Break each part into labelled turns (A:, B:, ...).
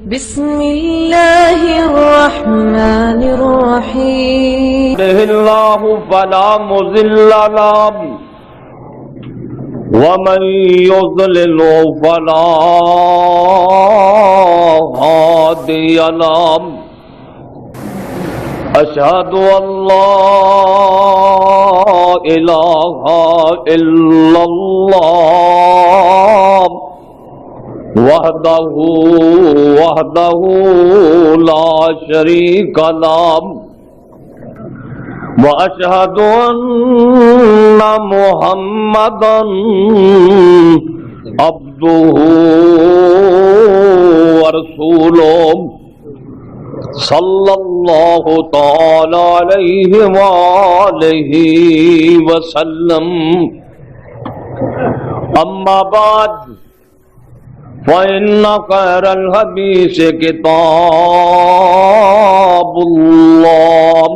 A: بسم اللہ الرحمن الرحیم
B: اللہ فلا مضل له ومن يضلل فلا هادي له أشهد أن لا إله إلا الله وحده لا شريك له وأشهد أن محمدا عبده ورسوله صلى الله تعالى عليه وآله وسلم أما بعد فإن خير الحديث كتاب الله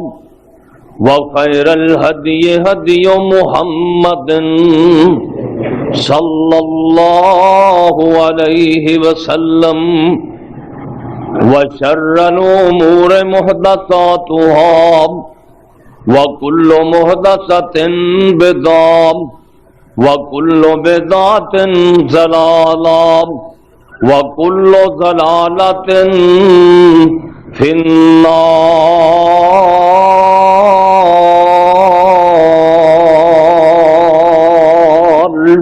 B: وخير الهدي هدي محمد صلى الله عليه وسلم وشر الأمور محدثاتها وكل محدثة بدعة وكل بدعة ضلالة وكل ضلالة في النار.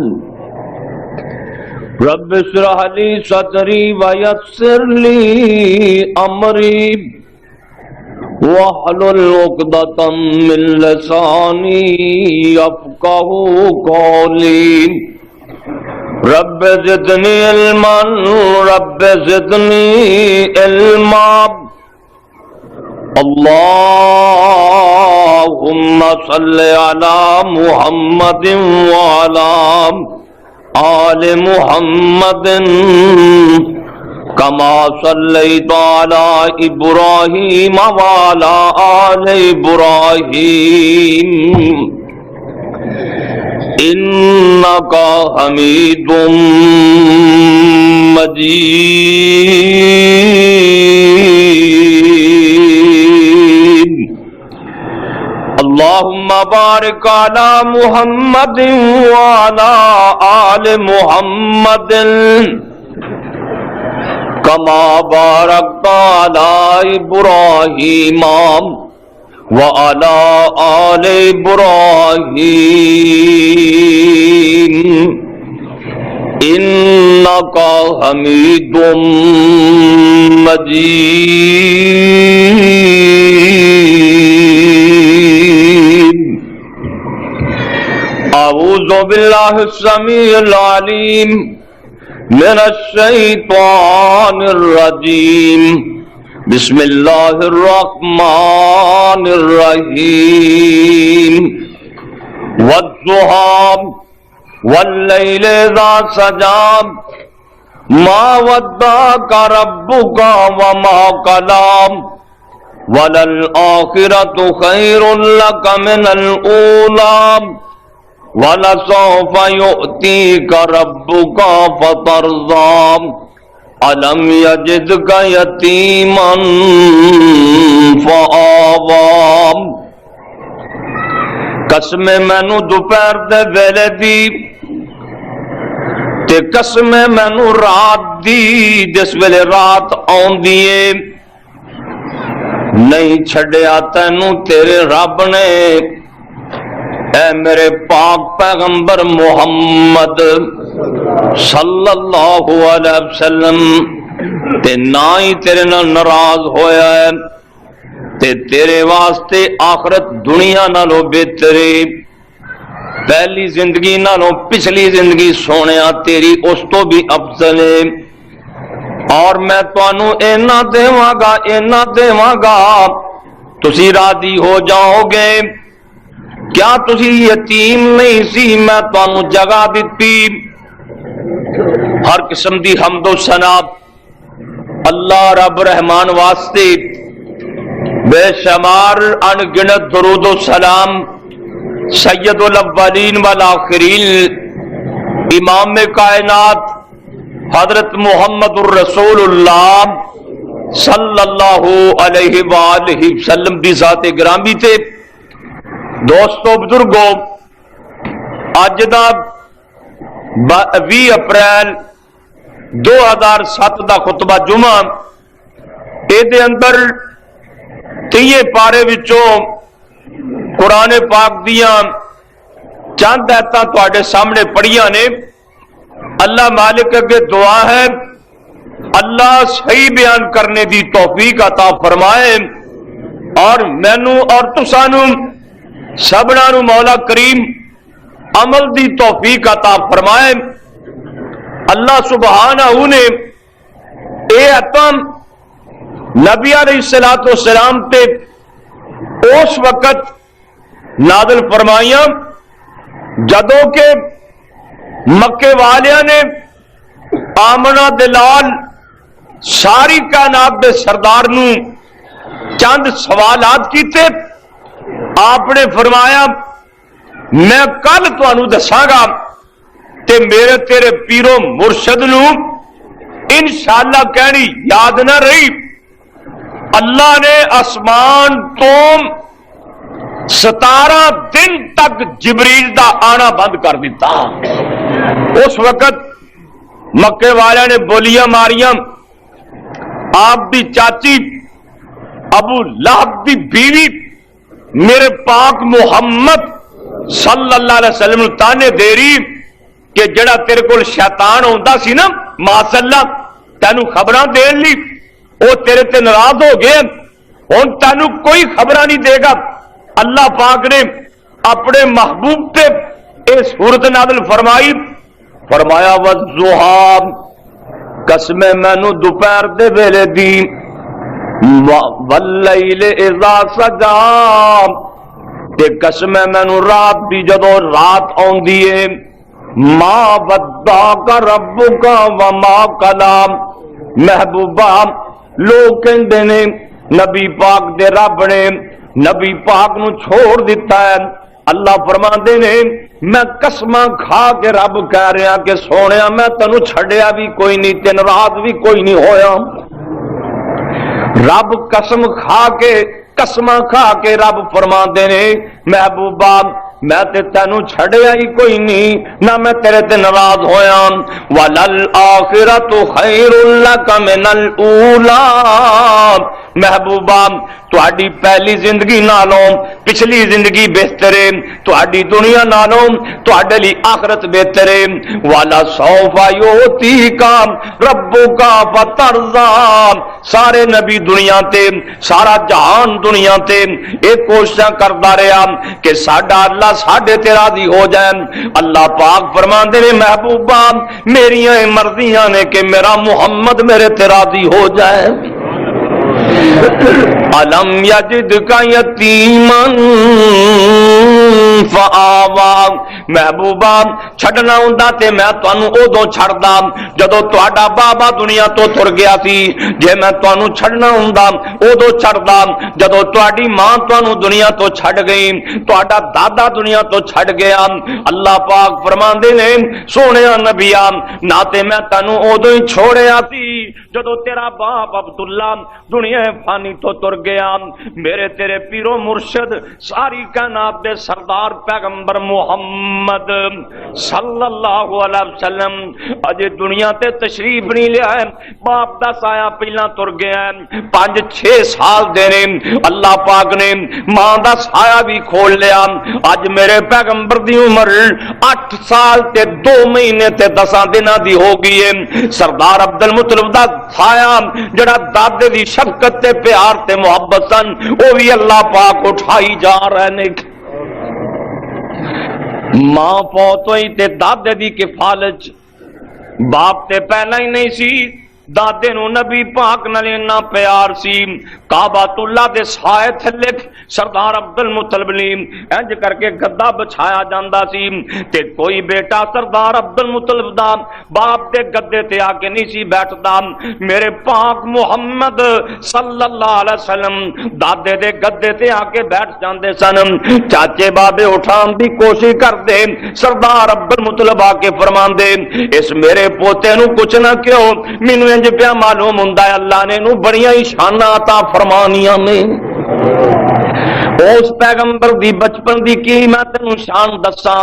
B: رب اشرح لي صدري ويسر لي أمري واحلل عقدة من لساني يفقهوا قولي. رب زدني علما رب زدني علما. اللهم صل على محمد وعلى آل محمد كما صليت على إبراهيم وعلى آل إبراهيم إنك حميد مجيد. اللهم بارك على محمد وعلى آل محمد كما باركت على إبراهيم وعلى آل إبراهيم إنك حميد مجيد. أعوذ بالله السميع العليم من الشيطان الرجيم. بسم الله الرحمن الرحيم. والضحى والليل إذا سجى ما ودعك ربك وما قلى وللآخرة خير لك من الأولى وَلَسَوْفَ يُؤْتِيكَ رَبُّكَ فَتَرْضَىٰ أَلَمْ يَجِدْكَ يَتِيمًا فَآوَىٰ. قسم مینوں دوپہر دے ویلے دی تے قسم مینوں رات دی جس ویلے رات آوندی اے. نہیں چھڈیا تینوں تیرے رب نے اے میرے پاک پیغمبر محمد صلی اللہ علیہ وسلم تے نہ ہی تیرے نال ناراض ہویا ہے تے تیرے واسطے آخرت دنیا نالوں بہتر ہے. پہلی زندگی نالوں پچھلی زندگی سونیا تیری اس تو بھی افضل ہے. اور میں تانوں اینا دیواں گا تسی راضی ہو جاؤ گے. کیا تسی یتیم نہیں سی میں تانوں جگہ دیتی. ہر قسم دی حمد و ثنا اللہ رب رحمان واسطے بے شمار ان گنت درود و سلام سید الاولین والآخرین امام کائنات حضرت محمد الرسول اللہ صلی اللہ علیہ وآلہ وسلم دی ذات گرامی تے دوستو بزرگو اج دا 20 اپریل 2007 دا خطبہ جمعہ اے دے اندر 30 پارے وچوں قرآن پاک دیاں چند آیتاں تواڈے سامنے پڑھیاں نے. اللہ مالک اگے دعا ہے اللہ صحیح بیان کرنے دی توفیق عطا فرمائے اور مینوں اور تسانوں سبنا نو مولا کریم عمل دی توفیق عطا فرمائے. اللہ سبحانہ نے اے اتم نبی علیہ الصلوۃ والسلام تے اس وقت نازل فرمائیاں جدوں کہ مکے والیاں نے آمنہ دلال ساری کائنات دے سردار نو چند سوالات کیتے. آپ نے فرمایا میں کل تانوں دساں گا تے میرے تیرے پیرو مرشد نو انشاءاللہ کہنی یاد نہ رہی. اللہ نے آسمان تو 17 دن تک جبریل دا آنا بند کر دیتا. اس وقت مکے والے نے بولیاں ماریاں. آپ دی چاچی ابو لہب دی بیوی میرے پاک محمد صلی اللہ علیہ وسلم تانے دے رہی کہ جڑا تیرے کول شیطان ہوندا سی نا ماشاء اللہ تینوں خبراں دین لی وہ تیرے تے ناراض ہو گئے ہن تینوں کوئی خبراں نہیں دے گا. اللہ پاک نے اپنے محبوب تے اے سورت نازل فرمائی. فرمایا والضحی قسم مینوں دوپہر دے ویلے دی واللیل اذا سجا تے قسم مینوں رات دی جدوں رات آوندی ہے. ما ودعک ربک وما قلی. محبوبہ لوگ کہندے نے نبی پاک دے رب نے نبی پاک نو چھوڑ دیتا ہے. اللہ فرماندے نے میں قسماں کھا کے رب کہہ رہا کہ سونیا میں تینوں چھڈیا بھی کوئی نہیں تے ناراض بھی کوئی نہیں ہویا. رب قسماں کھا کے رب فرماندے نے محبوبہ میں تے تینوں چھڈیا ہی کوئی نہیں نہ میں تیرے تے ناراض ہویا. وَلَلْآخِرَةُ خَيْرٌ لَكَ مِنَ الْأُولَىٰ. محبوبہ تہاڈی پہلی زندگی نالوں پچھلی زندگی بہتر ہے. تہاڈی دنیا نالوں تہاڈے لئی آخرت بہتر ہے. وَلَسَوْفَ يُعْطِيكَ رَبُّكَ فَتَرْضَىٰ. سارے نبی دنیا تے سارا جہان دنیا تے ایک کوشش کردا رہا کہ ساڈا اللہ ساڈے تے راضی ہو جائے. اللہ پاک فرماندے نے محبوبہ میریاں مرضیاں نے کہ میرا محمد میرے تے راضی ہو جائے. الم یجدک یتیما فآوا. محبوبہ چھڈنا ہوندا تے میں تانوں اودوں چھڑدا جدوں تہاڈا بابا دنیا تو تر گیا سی. جے میں تانوں چھڈنا ہوندا اودوں چھڑدا جدوں تہاڈی ماں تانوں دنیا تو چھڈ گئی تہاڈا دادا دنیا تو چھڈ گیا. اللہ پاک فرماندے نے سونیا نبیا نہ تے میں تانوں اودوں ہی چھوڑیا سی جدوں تیرا باپ عبداللہ دنیا فانی تو تر گیا. میرے تیرے پیرو مرشد ساری کائنات دے سردار پیغمبر محمد صلی اللہ علیہ وسلم اجے دنیا تے تشریف نہیں لیا ہے. باپ دا سایہ پہلا تر گیا ہے 5-6 سال دے نے اللہ پاک نے ماں دا سایہ بھی کھول لیا. اج میرے پیغمبر دی عمر 8 سال تے 2 مہینے تے 10 دناں دی ہو گئی ہے. سردار عبد المطلب دا سایہ جڑا دادے دی شفقت تے پیار تے محبت سن وہ بھی اللہ پاک اٹھائی جا رہے نے. ماں فوت ہوئی تے دادے دی کفالت باپ تے پہلا ہی نہیں سی دادے نو نبی پاک نال اتنا پیار سی، کعبۃ اللہ دے سائے تھلے سردار عبد المطلب نے انج کر کے گدا بچھایا جاندا سی تے کوئی بیٹا سردار عبد المطلب دا باپ دے گدے تے آ کے نہیں سی بیٹھدا۔ میرے پاک محمد صلی اللہ علیہ وسلم دادے دے گدے تے آ کے بیٹھ جاندے سن، چاچے بابے اٹھان دی کوشش کردے، سردار عبد المطلب آ کے فرماندے اس میرے پوتے نو کچھ نہ کیوں، مینوں انج پیا معلوم ہوندا ہے اللہ نے نو بڑیاں ہی شاناں عطا فرمانیاں نے۔ اس پیغمبر دی بچپن دی کی میں تینوں شان دساں،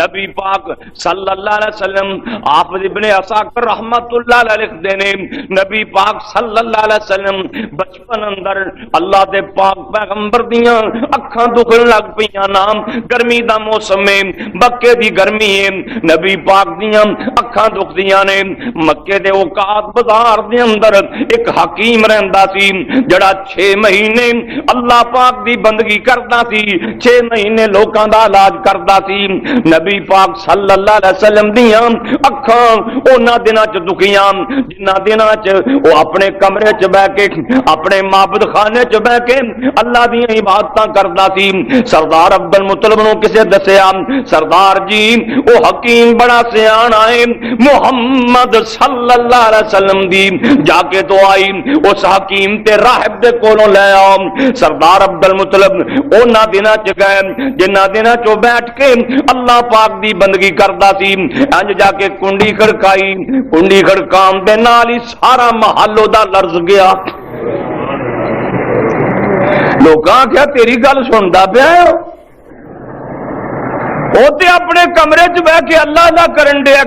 B: نبی پاک صلی اللہ علیہ وسلم حافظ ابن عساکر رحمت اللہ علیہ لکھدے نے نبی پاک صلی اللہ علیہ وسلم بچپن اندر اللہ دے پاک پیغمبر دیاں اکھاں دکھن لگ پیاں نام، گرمی دا موسم ہے، مکے دی گرمی ہے، نبی پاک دیاں اکھاں دکھدیاں نے۔ مکے دے اوقات بازار دے اندر ایک حکیم رہندا سی جڑا 6 مہینے اللہ پاک دی بندگی کردا سی، 6 مہینے لوکاں دا علاج کردا سی۔ نبی پاک صلی اللہ علیہ وسلم دیاں اکھاں انہاں دناں چ دکھیاں جنہاں دناں چ او اپنے کمرے چ بیٹھ کے اپنے معبد خانے چ بیٹھ کے اللہ دیاں عبادتاں کردا سی۔ سردار عبد المطلب نو کسے دسیا سردار جی او حکیم بڑا سیاںا ہے، محمد صلی اللہ علیہ وسلم دی جا کے تو آئی اس حکیم تے راہب دے کولوں لے آؤ۔ سردار عبد المطلب اونا دناں چ گئے جنہ دناں چو بیٹھ کے اللہ پاک دی بندگی کردا سی، انج جا کے کنڈی کھڑکائی، کنڈی کھڑکان دے نال ہی سارا محلو دا لرز گیا۔ لوکاں کیا تیری گل سندا پیا ہے، او تے اپنے کمرے چ بیٹھ کے اللہ دا کرن دیا۔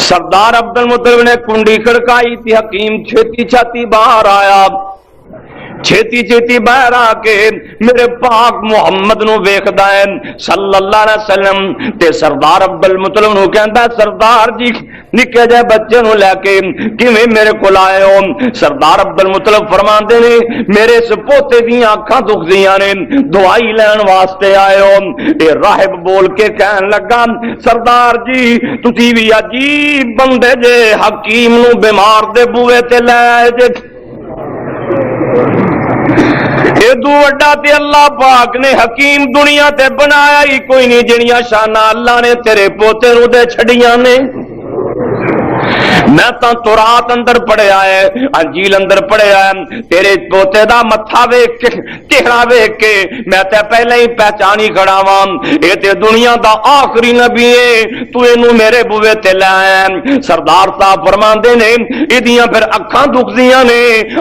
B: سردار عبد المطلب نے کنڈی کھڑکائی تھی، حکیم چھتی چھتی باہر آیا، چھتی چھتی باہر آ کے میرے پاک محمد نو ویکھدا ہے صلی اللہ علیہ وسلم تے سردار عبد المطلب نو کہندا سردار جی نکے جے بچے نو لے کے کیویں میرے کول آئے ہو؟ سردار عبد المطلب فرماندے نے میرے اس پوتے دیاں اکھاں دکھدیاں نے، دوائی لین واسطے آئے ہو۔ اے راہب بول کے کہن لگا سردار جی تسی بھی عجیب بندے جے، حکیم نو بیمار دے بوئے تے لے آئے جے۔ ادو وڈا تے اللہ پاک نے حکیم دنیا تے بنایا ہی کوئی نہیں جنیاں شاناں اللہ نے تیرے پوتے نو دے چھڑیاں نے۔ میں تو تورات اندر پڑھیا ہے، انجیل اندر پڑھیا ہے، تیرے پوتے دا متھا ویکھ کے چہرہ ویکھ کے میں تے پہلے ہی پہچانی کھڑا واں اے تے دنیا دا آخری نبی ہے، تو اینو میرے بوئے تے لے آیا۔ سردار صاحب فرماندے نے ایدیاں پھر اکھاں دکھدیاں نے،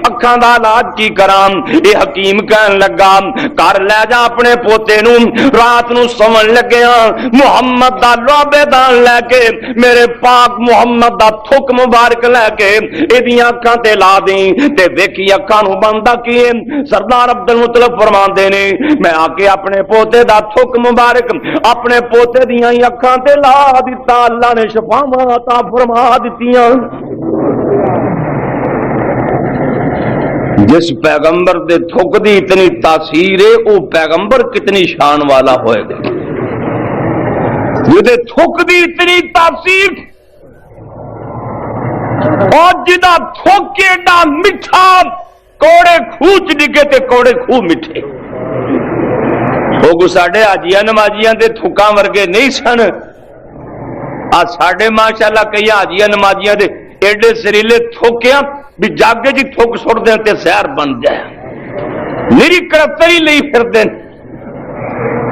B: اکھاں دا علاج کی کراں؟ اے حکیم کہن لگا کر لے جا اپنے پوتے نو، رات نو سون لگیا محمد دا لعبے دان لے کے میرے پاک محمد دا تھک مبارک لے کے ایدیاں اکھاں تے لا دیں تے ویکھی اکھاں نو بندہ کیے۔ سردار عبد المطلب فرماندے نے میں آ کے اپنے پوتے دا تھک مبارک اپنے پوتے دیاں اکھاں تے لا دتا، اللہ نے شفاواں عطا فرما دتیاں۔ جس پیغمبر دے تھک دی اتنی تاثیر ہے او پیغمبر کتنی شان والا ہوئے گا، جدے تھک دی اتنی تاثیر اور جدا تھوکے دا مٹھا، کوڑے خوچ ڈگے تے کوڑے خوہ مٹھے۔ وہ کو ساڑھے آجیاں نمازیاں دے تھکاں ورگے نہیں سن، آج ساڑھے ماشاءاللہ کئی آجیاں نمازیاں دے ایڈے سریلے تھوکیاں بھی جاگے جی تھوک سوڑ دیں تے سیر بن جائے، میری کرتری لئی پھر دیں۔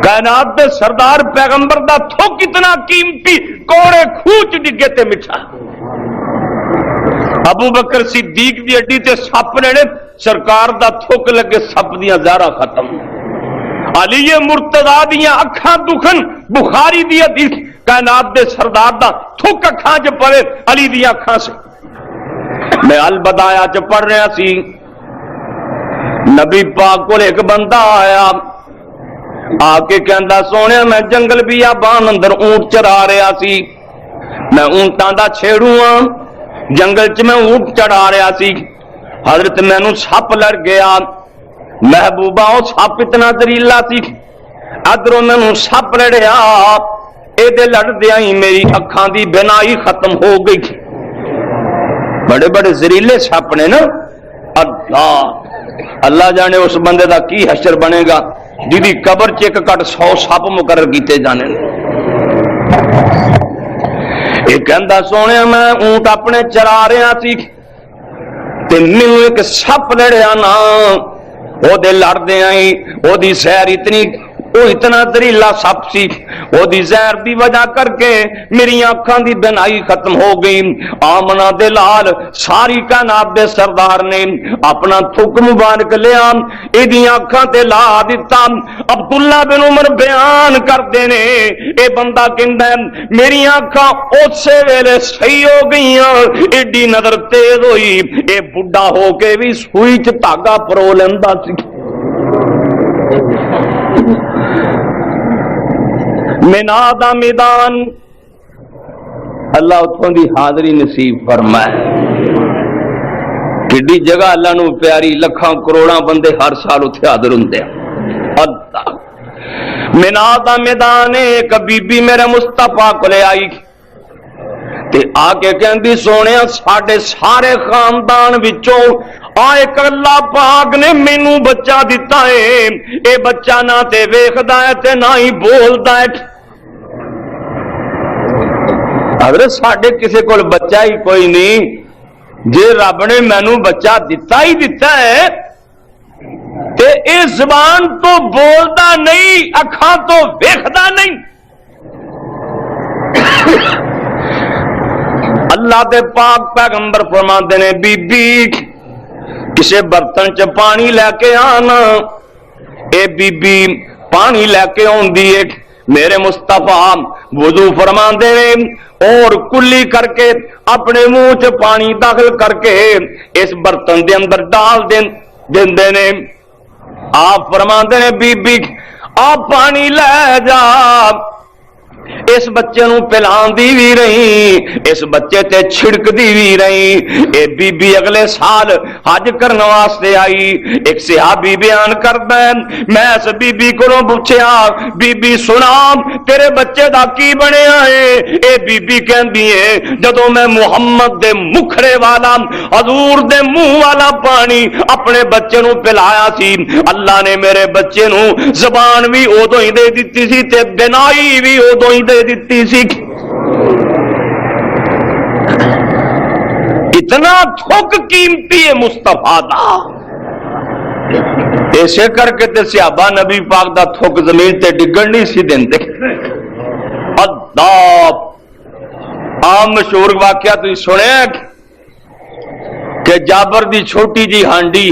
B: کائنات دے سردار پیغمبر دا تھوک اتنا قیمتی، کوڑے خوچ ڈگے تے مٹھا۔ ابو بکر صدیق دی اڈی تے سپ لینے، سرکار دا تھوک لگے سپ دیاں زہرا ختم۔ علی مرتضیٰ دیاں اکھاں دکھن، بخاری دی حدیث کائنات دے سردار دا تھوک اکھاں چ پڑے علی دیاں اکھاں سے۔ میں البدایا چ پڑھ رہا سی، نبی پاک کو ایک بندہ آیا آ کے کہندا سونے میں جنگل بیابان اندر اونٹ چرا رہا سی، میں اونٹاں دا چھیڑوں ہاں، جنگل چ میں اونٹ چڑھا رہا سی، حضرت مینوں سپ لڑ گیا، محبوبہ او سپ اتنا زہریلا سی، ادھروں مینوں سپ لڑیا، اے دے لڑدیاں ہی میری اکھاں دی بینائی ختم ہو گئی۔ بڑے بڑے زہریلے سپ نے نا. اللہ جانے اس بندے دا کی حشر بنے گا جی قبر چ ایک کٹ 100 سپ مقرر کیتے جانے. یہ کہندا سونے میں اونٹ اپنے چرا رہا سی تے مینوں ایک سپ لڑیا نا وہ دے لڑدے آئی وہ دی سیر اتنا زہریلا سپ سی وہ دی زہر دی وجہ کر کے میری آنکھاں دی بینائی ختم ہو گئی. آمنہ دے لال ساری کائنات دے سردار نے اپنا تھک مبارک لیا ایدی آنکھاں تے لا دیتا. عبداللہ بن عمر بیان کرتے نے اے بندہ کہندا ہے میری آنکھاں اسی ویلے صحیح ہو گئیاں ایڈی نظر تیز ہوئی اے بڈھا ہو کے بھی سوئی چ دھاگا پرو لیندا سی. مینا دا میدان اللہ اتوں دی حاضری نصیب فرمائے. کڈی جگہ اللہ نو پیاری لکھاں کروڑاں بندے ہر سال اتنے حاضر ہوندے. مینا دا میدان ایک بی بی میرے مصطفیٰ کو لے آئی تے آ کے کہندی سونے ساڈے سارے خاندان وچوں ایک اللہ پاک نے مینوں بچہ دتا ہے اے بچہ نہ تے ویکھدا ہے تے نہ ہی بولدا ہے. حضرت ساڈے کسے کول بچہ ہی کوئی نہیں جے رب نے مینوں بچہ دتا ہی دتا ہے تے اے زبان تو بولدا نہیں اکھاں تو ویکھدا نہیں. اللہ دے پاک پیغمبر فرماندے نے بی بی کسے برتن چ پانی لے کے آنا. اے بی بی پانی لے کے آندی ہے میرے مصطفیٰ وضو فرماندے نے اور کلی کر کے اپنے منہ چ پانی داخل کر کے اس برتن دے اندر ڈال دیندے نے. آپ فرماندے نے بی بی آپ پانی لے جا اس بچے نو پلان دی بھی رہی اس بچے تے چھڑک دی بھی رہی. اے بی بی اگلے سال حج کرنے واسطے آئی. ایک صحابی بیان کردا ہے میں اس بی بی کولوں پوچھیا بی بی سنا تیرے بچے دا کی بنیا ہے. اے بی بی کہندی ہے جدوں میں محمد دے مکھڑے والا حضور دے منہ والا پانی اپنے بچے نو پلایا سی اللہ نے میرے بچے نو زبان بھی ادوں ہی دے دتی سی تے بینائی بھی ادوں دے دیتی سی. اتنا تھوک قیمتی ہے مصطفیٰ دا ایسے کر کے تے صحابہ نبی پاک دا تھوک زمین تے ڈگن نہیں سی دیندے. عذاب عام مشہور واقعہ تھی سنے کہ جابر دی چھوٹی جی ہانڈی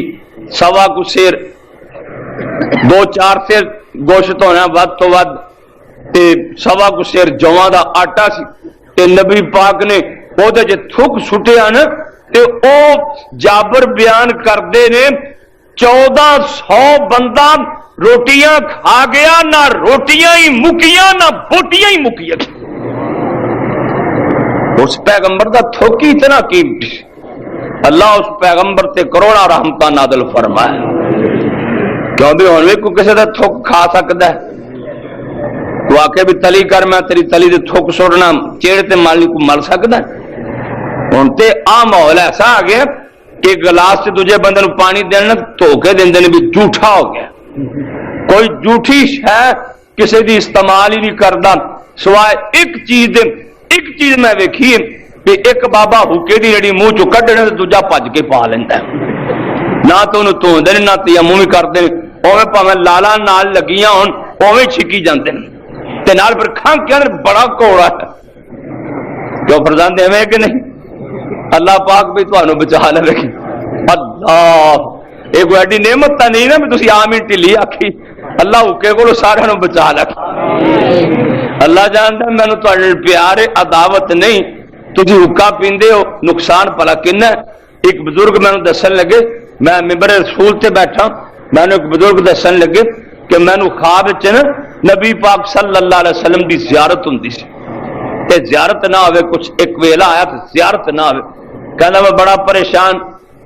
B: سوا کو سیر 2-4 سیر گوشت ہونا ود تو ود تے سوا کو سیر جواں دا آٹا سی تے نبی پاک نے او دے جے تھک سٹیا نا تے او جابر بیان کردے نے 1400 بندہ روٹیاں کھا گیا نہ روٹیاں ہی مکیاں نہ بوٹیاں ہی مکیاں. اس پیغمبر دا تھک ہی اتنا قیمتی اللہ اس پیغمبر تے کروڑا رحمتاں نازل فرمائے. کیوں بھی ہن بھی کوئی کسے دا تھک کھا سکدا ہے تو آ کے بھی تلی کر میں تیری تلی دے تھوک سوڑنا چیڑ تے مالی کو مل سکتا ہے. ہوں تے آ ماحول ایسا آ گیا کہ گلاس سے دوجے بندے نو پانی دینا دھو کے دیندے نے بھی جھوٹا ہو گیا. کوئی جھوٹی شے کسی دی استعمال ہی نہیں کردا سوائے ایک چیز میں ویکھی کہ ایک بابا ہوکے دی جڑی منہ چوں کڈنے تے دوجا بھج کے پا لیندا ہے. نہ تو انہوں دھوندے نے نہ تیمم بھی کردے نے اوویں پاویں لالا نال لگیاں ہون اوویں چھکی جاندے نے تے نال پھر کھان کے اندر بڑا کوڑا ہے. جو فرزند ایویں کہ نہیں اللہ پاک بھی تانوں بچا لے. اللہ ایک ایڈی نعمت تا نہیں نا بھی تسی آمین ٹلی آکھی اللہ ہوکے کولوں سارے نوں بچا لے. اللہ جاندا مینوں تہاڈے پیار عداوت نہیں تسی حکا پیندے ہو نقصان بھلا کنا. ایک بزرگ مینوں دسن لگے میں ممبر رسول تے بیٹھا مینوں ایک بزرگ دسن لگے کہ مینوں خواب وچ نا نبی پاک صلی اللہ علیہ وسلم دی زیارت ہوندی سی تے زیارت نہ ہوئے کچھ ایک ویلا آیا تے زیارت نہ ہوئے. کہنا میں بڑا پریشان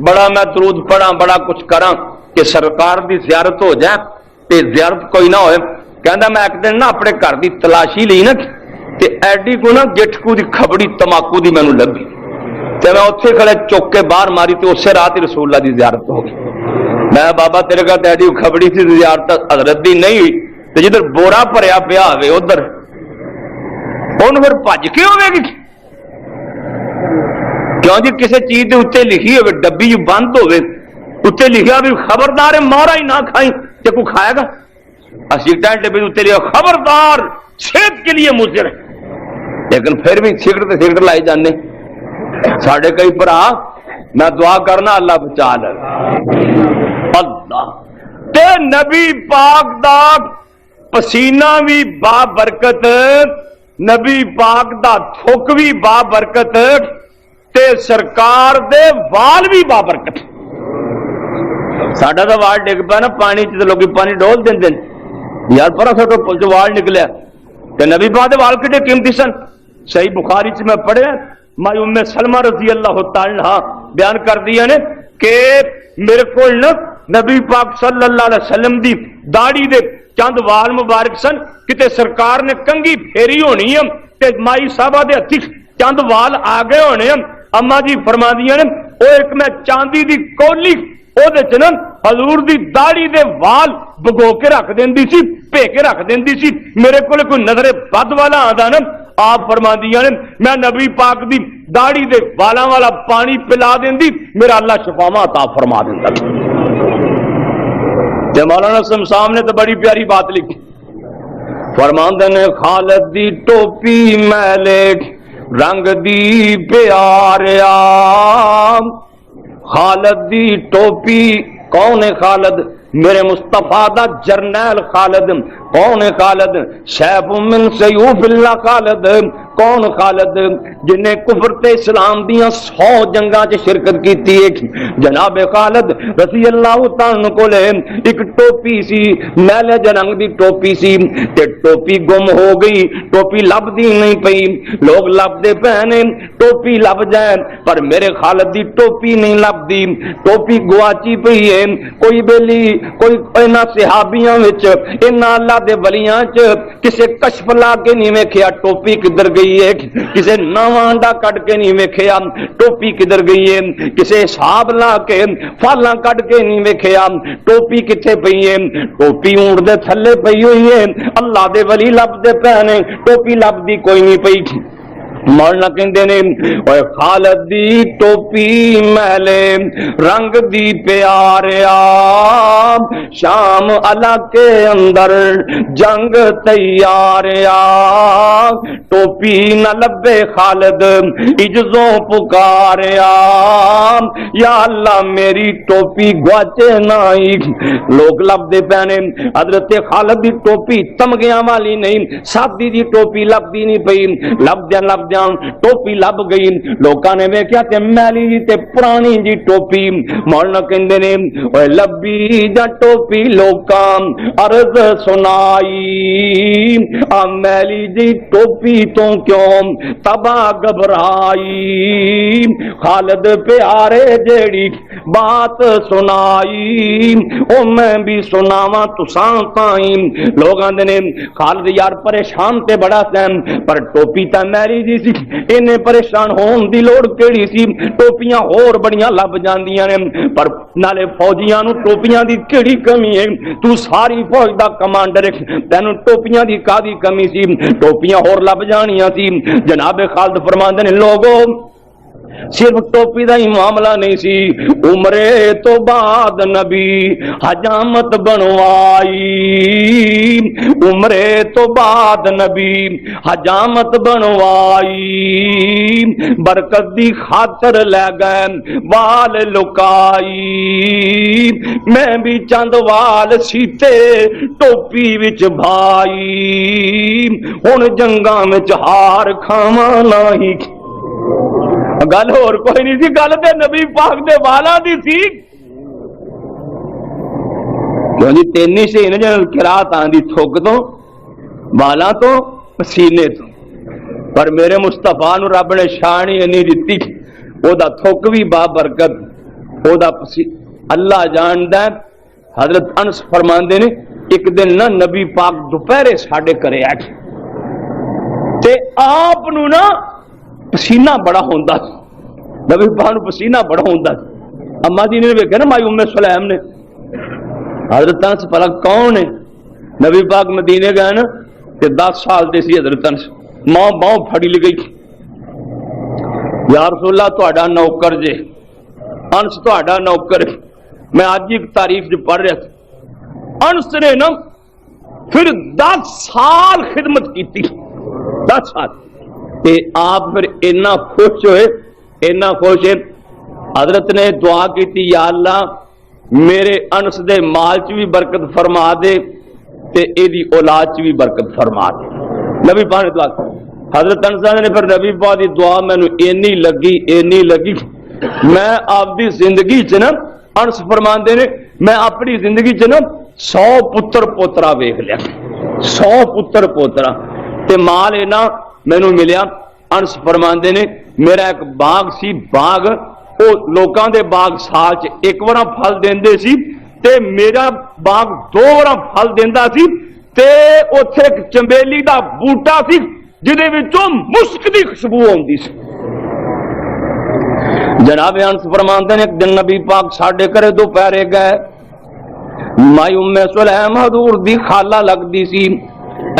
B: بڑا میں درود پڑھاں بڑا کچھ کراں کہ سرکار دی زیارت ہو جائے تے زیارت کوئی نہ ہوئے. کہنا میں ایک دن نا اپنے گھر دی تلاشی لئی نا تے ایڈی کو نا گٹکو دی کھبڑی تماکو دی مینوں لگی تے میں اتنے کھڑے چک کے باہر ماری تو اسی رات ہی رسول اللہ دی زیارت ہو گئی. میں بابا تیرے کا تیری کھبڑی سی زیارت حضرت دی نہیں ہوئی تو جدھر بورا بھریا پیا ہوئے ادھر ان پھر بھج کے ہوے گی کیوں جی کسی چیز کے اتنے لکھی ہوئے ڈبی بند ہوئے اتنے لکھا بھی خبردار ہے مارا ہی نہ کھائی کہ کوئی کھائے گا. سگریٹ ڈبی اتنے لکھا خبردار صحت کے لیے مضر ہے لیکن پھر بھی سگریٹ لائی جانے ساڈے کئی بھرا. میں دعا کرنا اللہ بچا لے اللہ تے نبی پاک دا پسینہ بھی با برکت نبی پاک دا تھک بھی با برکت تے سرکار دے وال بھی با برکت. ساڈا تو وال ڈگ پیا نا پانی چ لوگ پانی ڈول دیں یار پر سٹو پل چ وال نکلیا تے نبی پاک دے وال کڈے قیمتی سن. صحیح بخاری چ میں پڑھیا مائی ام سلمہ رضی اللہ تعالی عنہا بیان کر دیا نے کہ میرے کو نبی پاک صلی اللہ علیہ وسلم دی داڑھی دے چند وال مبارک سن کتے سرکار نے کنگھی پھیری ہونی ہے تے مائی صاحبہ دے ہتھی چند وال آ گئے ہونے ہیں. اما جی فرما دیا نے وہ ایک میں چاندی دی کولی او دے چ حضور دی داڑھی دے وال بگو کے رکھ دیندی سی پے کے رکھ دیندی سی. میرے کو کوئی نظر بد والا آندا نا آپ فرما دیا نے میں نبی پاک دی داڑھی دے والاں والا پانی پلا دیندی میرا اللہ شفاواں عطا فرما دیندا. تے مولانا سمسام نے تو بڑی پیاری بات لکھی فرماندے نے خالد دی ٹوپی میلے رنگ دی پیاریا. خالد دی ٹوپی کون ہے خالد؟ میرے مصطفیٰ دا جرنیل خالد. کون ہے خالد؟ سیف من سیوف اللہ خالد. کون خالد؟ جنہیں کفر تے اسلام دیاں 100 جنگاں چ شرکت کیتی ہے. جناب خالد رضی اللہ تعالی کو لے ایک ٹوپی سی میلے جنگ دی ٹوپی سی تے ٹوپی گم ہو گئی. ٹوپی لبدی نہیں پئی. لوگ لبدے پہنے ٹوپی لب جائے پر میرے خالد دی ٹوپی نہیں لبدی. ٹوپی گواچی پئی ہے. کوئی بیلی کوئی اینا صحابیاں وچ اینا اللہ دے ولیاں چ کسے کشف لا کے نہیں ویکھیا ٹوپی کدھر گئی ہے. کسے نواں انڈا کٹ کے نہیں ویکھیا ٹوپی کدھر گئی ہے. کسے حساب لا کے فالاں کٹ کے نہیں ویکھیا ٹوپی کتھے پئی ہے. ٹوپی اونٹ دے تھلے پئی ہوئی ہے. اللہ دے ولی لبدے پے نے ٹوپی لبدی کوئی نہیں پئی. مولانا کہندے نے اوے خالد دی ٹوپی میلے رنگ دی پیاریا. شام علاقے اندر جنگ تیاریا. ٹوپی نہ لبے خالد عجزوں پکاریا. یا اللہ میری ٹوپی گواچے نائی. لوگ لبدے پینے حضرت خالد دی ٹوپی تمغیاں والی نہیں سادی دی ٹوپی لبدی نہیں پئی. لب ٹوپی لب گئی. لوکاں نے ویکھیا تے میلی جی تے پرانی جی ٹوپی. مولانا کہندے نے اوے لبی جا ٹوپی لوکاں عرض سنائی. آ میلی جی ٹوپی تو کیوں تباہ گھبرائی. خالد پیارے جیڑی بات سنائی او میں بھی سناواں تساں تائیں. لوگ آندے نے خالد یار پریشان تے بڑا سین پر ٹوپی تے میلی جی سی انہیں پریشان ہون دی لوڑ کیڑی سی. ٹوپیاں اور بڑیاں لب جاندیاں نے پر نالے فوجیاں نو ٹوپیاں دی کیڑی کمی ہے. تو ساری فوج دا کمانڈر تینوں ٹوپیاں دی کادی کمی سی. ٹوپیاں اور لب جانیاں سی. جناب خالد فرماندے نے لوگو صرف ٹوپی دا ہی معاملہ نہیں سی. عمرے تو بعد نبی حجامت بنوائی. عمرے تو بعد نبی حجامت بنوائی. برکت دی خاطر لے گئے وال لکائی. میں بھی چند وال سیتے ٹوپی وچ بھائی. ہن جنگاں وچ ہار کھاواں نہیں. گل اور کوئی نہیں سی. گل تے نبی پاک دے والا دی سی. کیوں جی تینی سے انہیں قرات آندی تھوک تو والا تو پسینے تو پر میرے مصطفیٰ نو رب نے شان ہی نہیں دتی. او دا تھوک بھی با برکت او دا اللہ جاندا ہے. حضرت انس فرماندے نے ایک دن نا نبی پاک دوپہرے ساڈے گھرے آ تے آپ نو نا پسینہ بڑا ہوندا نبی پاک نوں پسینہ بڑا ہوندا سی. اما جی نے ویکھیا نا مائی ام سلیم نے, حضرت انس بھلا کون ہے؟ نبی پاک مدینے گئے نا تے 10 سال دے سی حضرت انس. ماں باؤں پھڑی لی گئی, یا رسول اللہ تہاڈا نوکر جے, انس تہاڈا نوکر. میں اج ایک تاریخ جو پڑھ رہا تھا, انس نے نا پھر 10 سال خدمت کی, 10 سال. تے آپ پھر اتنا خوش ہوئے, اتنا خوش ہے, حضرت نے دعا کی تھی یا اللہ میرے انس دے مال چ بھی برکت فرما دے تے ایدی اولاد چ بھی برکت فرما دے. نبی پاک نے دعا کی. حضرت انس نے پھر نبی پاک دی دعا مینوں اینی لگی میں آپ دی زندگی چ نا, انس فرماندے نے میں اپنی زندگی چ نا 100 پتر پوترا ویکھ لیا, 100 پتر پوترا تے مال اینا مینوں ملیا. انس فرماندے نے میرا ایک باغ سی, باغ او لوکاں دے باغ سال چ ایک وارا پھل دیندے سی تے میرا باغ 2 وارا پھل دیندا سی تے اوتھے ایک چمبیلی دا بوٹا سی جدے وچوں مشک دی خوشبو آندی سی. جناب انس فرماندے نے ایک دن نبی پاک ساڈے گھرے دوپہرے گئے, مائی ام سلیم حضور دی خالہ لگدی سی,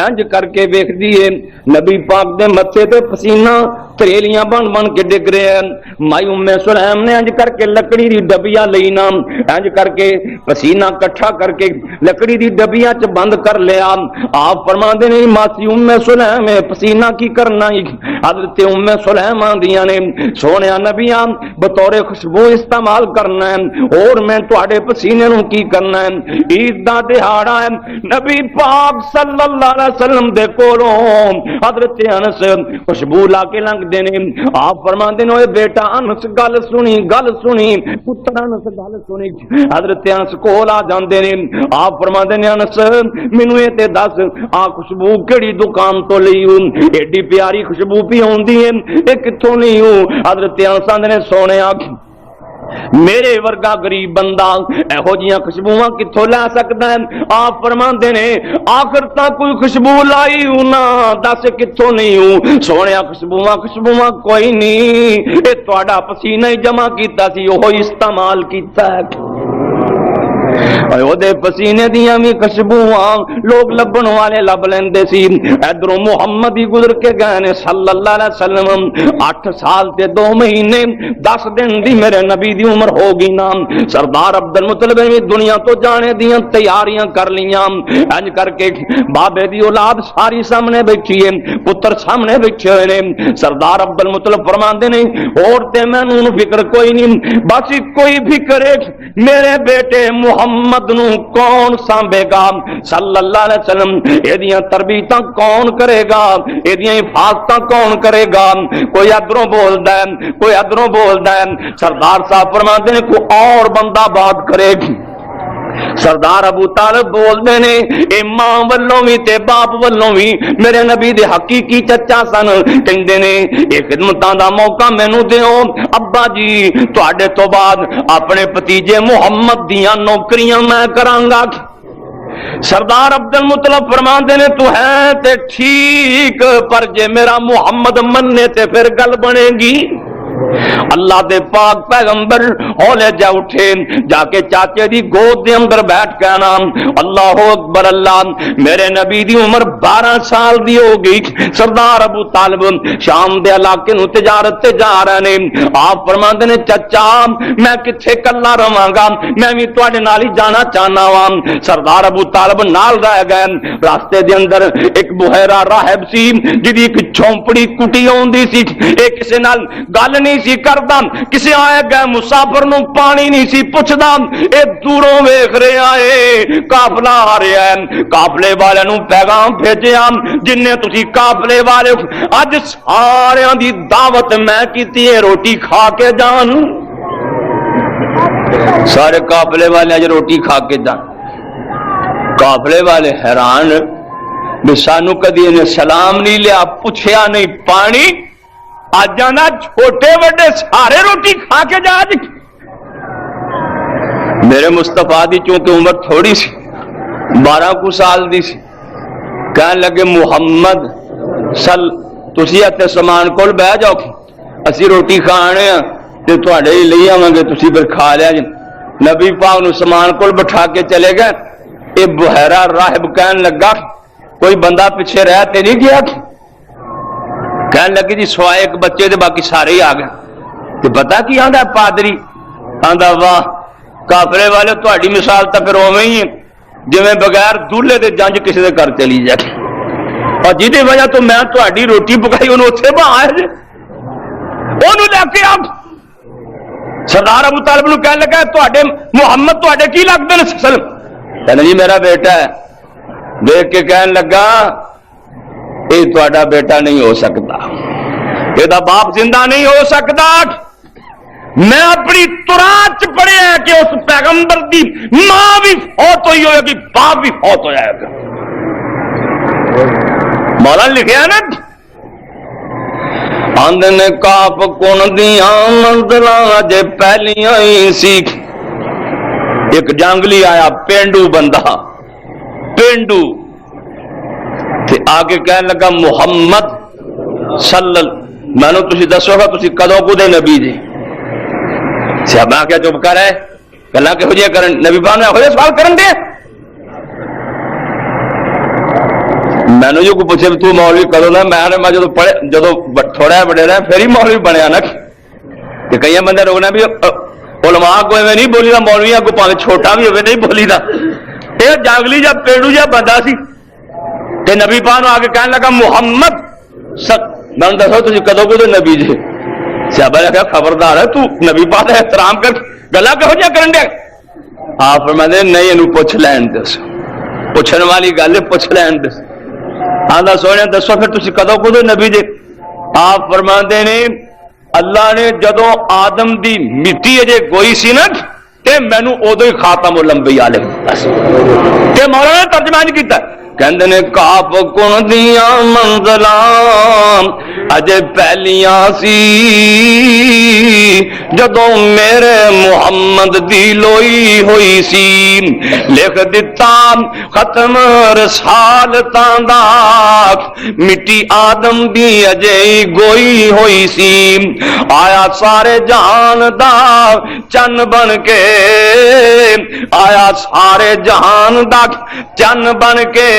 B: انج کر کے ویکھ دیے نبی پاک دے متھے تے پسینہ تریلیاں بن کے ڈگ رہے ہیں. مائی ام سلیم نے انج کر کے لکڑی دی ڈبیاں لئی نا, انج کر کے پسینہ کٹھا کر کے لکڑی دی ڈبیاں چ بند کر لیا. آپ فرماندے نے ماسی ام سلیم پسینہ کی کرنا؟ حضرت ام سلیم آندیاں نے سونیا نبیاں بطور خوشبو استعمال کرنا ہے, اور میں تواڈے پسینے نوں کی کرنا ہے؟ عید دا دہاڑا ہے, نبی پاک صلی اللہ علیہ وسلم دے کولوں حضرت انس خوشبو لا کے لنگ دینے. آپ فرماندے نے بیٹا انس گل سنی پتر انس گل سنی. حضرت انس کول آ جاندے نے, آپ فرماندے نے انس مینوں اے تے دس آ خوشبو کیڑی دکان تو لئی ہوں, ایڈی پیاری خوشبو پی ہوندی ہے اے کتھوں لئی ہوں؟ حضرت انس آندے نے سونیا میرے ورگا غریب بندہ ایہو جیاں خوشبواں کتھوں لا سکدا ہے؟ آپ فرماندے نے آخر تک کوئی خوشبو لائی ہوں نا, دس کتھوں نہیں ہوں؟ سونیا خوشبواں کوئی نہیں, اے تہاڈا پسینہ ہی جمع کیتا سی, اوہی استعمال کیتا ہے. او دے پسینے دیاں بھی خوشبواں لوگ لبن والے لب لیندے سی. ادھروں محمد ہی گزر کے گئے نے صلی اللہ علیہ وسلم, 8 سال تے 2 مہینے 10 دن دی میرے نبی دی عمر ہو گئی نا. سردار عبد المطلب نے دنیا تو جانے دیاں تیاریاں کر لیاں. انج کر کے بابے دی اولاد ساری سامنے بیٹھی ہے, پتر سامنے بیٹھے ہوئے نے. سردار عبد المطلب فرماندے نے اور تے مینوں فکر کوئی نہیں, بس کوئی فکر ہے میرے بیٹے محمد نو کون سانبے گا صلی اللہ علیہ وسلم, ایدیاں تربیتاں کون کرے گا, ایدیاں حفاظتاں کون کرے گا؟ کوئی ادھروں بولدا ہے, کوئی ادھروں بولدا ہے. سردار صاحب فرماندے نے کوئی اور بندہ بات کرے. سردار ابو طالب بولدے نے اے ماں والوں بھی تے باپ والوں بھی میرے نبی دے حقیقی چچا سن, کہندے نے اے خدمتاں دا موقع مینوں دیو ابا جی, تواڈے تو بعد اپنے بھتیجے محمد دیاں نوکریاں میں کراں گا. سردار عبد المطلب فرماندے نے تو ہے تے ٹھیک, پر جے میرا محمد منے تے پھر گل بنے گی. اللہ دے پاک پیغمبر ہولے جا اٹھے, جا کے چاچے دی گود دے اندر بیٹھ کے نا اللہ اکبر اللہ, میرے نبی دی عمر 12 سال دی ہو گئی. سردار ابو طالب شام دے علاقے نو تجارت تے جا رہے نے. آپ فرماندے نے چچا میں کتھے کلا رہواں گا, میں بھی تواڈے نال ہی جانا چاہنا وا. سردار ابو طالب نال رہ گئے. راستے دے اندر ایک بحیرہ راہب سی جدی ایک جھونپڑی کٹی ہوندی سی, اے کسے نال گل نہیں سی کردا, کسی آئے گئے مسافر نو پانی نہیں سی پوچھدا, اے دوروں ویکھ رہا ہے قافلہ آ رہا ہے, قافلے والے نو پیغام بھیجیا جننے تسی قافلے والے اج ساریاں دی دعوت میں کیتی ہے, روٹی کھا کے جان. سارے قافلے والے اج روٹی کھا کے جان. قافلے والے حیران بھی سانو کدی نے سلام نہیں لیا, پوچھیا نہیں پانی, آج جانا چھوٹے بڑے سارے روٹی کھا کے جا. میرے مصطفیٰ دی چونکہ عمر تھوڑی سی 12 کو سال دی سی, کہنے لگے محمد تسی اتے سامان کول بہ جاؤ, اسی روٹی کھانے ہیں تے تواڈے ہی لئی آواں گے تسی پھر کھا لیا جی. نبی پاک نو سامان کول بٹھا کے چلے گئے. یہ بحیرہ راہب کہن لگا کوئی بندہ پیچھے رہ تے نہیں گیا؟ کہن لگی جی سوائے ایک بچے دے باقی سارے ہی آ گئے. تے پتہ کی آندا پادری آندا واہ کافرے والے تہاڈی مثال تو پھر اوویں ہی ہے جویں بغیر دولہے دے جنج کسی دے گھر چلی جائے اور جہدی وجہ تو میں تہاڈی روٹی پکائی انہوں اتنے بہایا جی انہوں لے کے آپ سردار ابو طالب نو کہنے لگا تہاڈے محمد تہاڈے کی لگدے نے سلم کہنا جی میرا بیٹا ہے. دیکھ کے کہنے لگا یہ تہاڈا بیٹا نہیں ہو سکتا یہ باپ زندہ نہیں ہو سکتا. میں اپنی تراچ پڑھیا کہ اس پیغمبر کی ماں بھی فوت ہوئی ہوئے گی باپ بھی فوت ہو جائے گا. مولا لکھیا نا آندے نے کاپ کون دیاں منزلاں جے پہلیاں ہی سی. ایک جنگلی آیا پینڈو بندہ پینڈو تے آگے کہنے لگا محمد صلی اللہ میں نے تسی دسو گا تسی کدوں کو دے نبی جی. صحابہ کیا چپ کر ہے گلا کہو جی کرن نبی پاک نے ہو جائے سوال کرن دے. میں نے جو کو پوچھے تو مولوی کرو نا میں جدو پڑھے جدو تھوڑا بڑے رہے پھر ہی مولوی بنیا نا کہ کئی بندے روکنا بھی علماء کو ایویں نہیں بولی دا مولویاں کو پاویں چھوٹا بھی ہوئے نہیں بولی دا. یہ جنگلی جا پیڑو جا بندہ سی کہ نبی پاک آ کے کہنے لگا محمد میں دسو تھی کدو کو نبی جی. صحابہ نے کہا خبردار ہے تو نبی پاک کا احترام کر گلا کہو جا کرن دے. آپ فرماندے نہیں انہوں پوچھ لین دس پوچھنے والی گل ہے پوچھ لین دس. آندا سونے دسو پھر تسی کدو کو نبی جی. آپ فرماندے نے اللہ نے جدو آدم دی مٹی اجے گوئی سی نا تے مینوں ادو ہی خاتم الانبیاء لکھتا سی تے مولا نے ترجمہ نہیں کیتا کہندے نے کاپ کن دیاں منزلاں اجے پہلیاں سی جدوں میرے محمد دی لوئی ہوئی سی لکھ دتا ختم رسالتاں دا مٹی آدم دی اجے گوئی ہوئی سی آیا سارے جہان دا چن بن کے آیا سارے جہان دا چن بن کے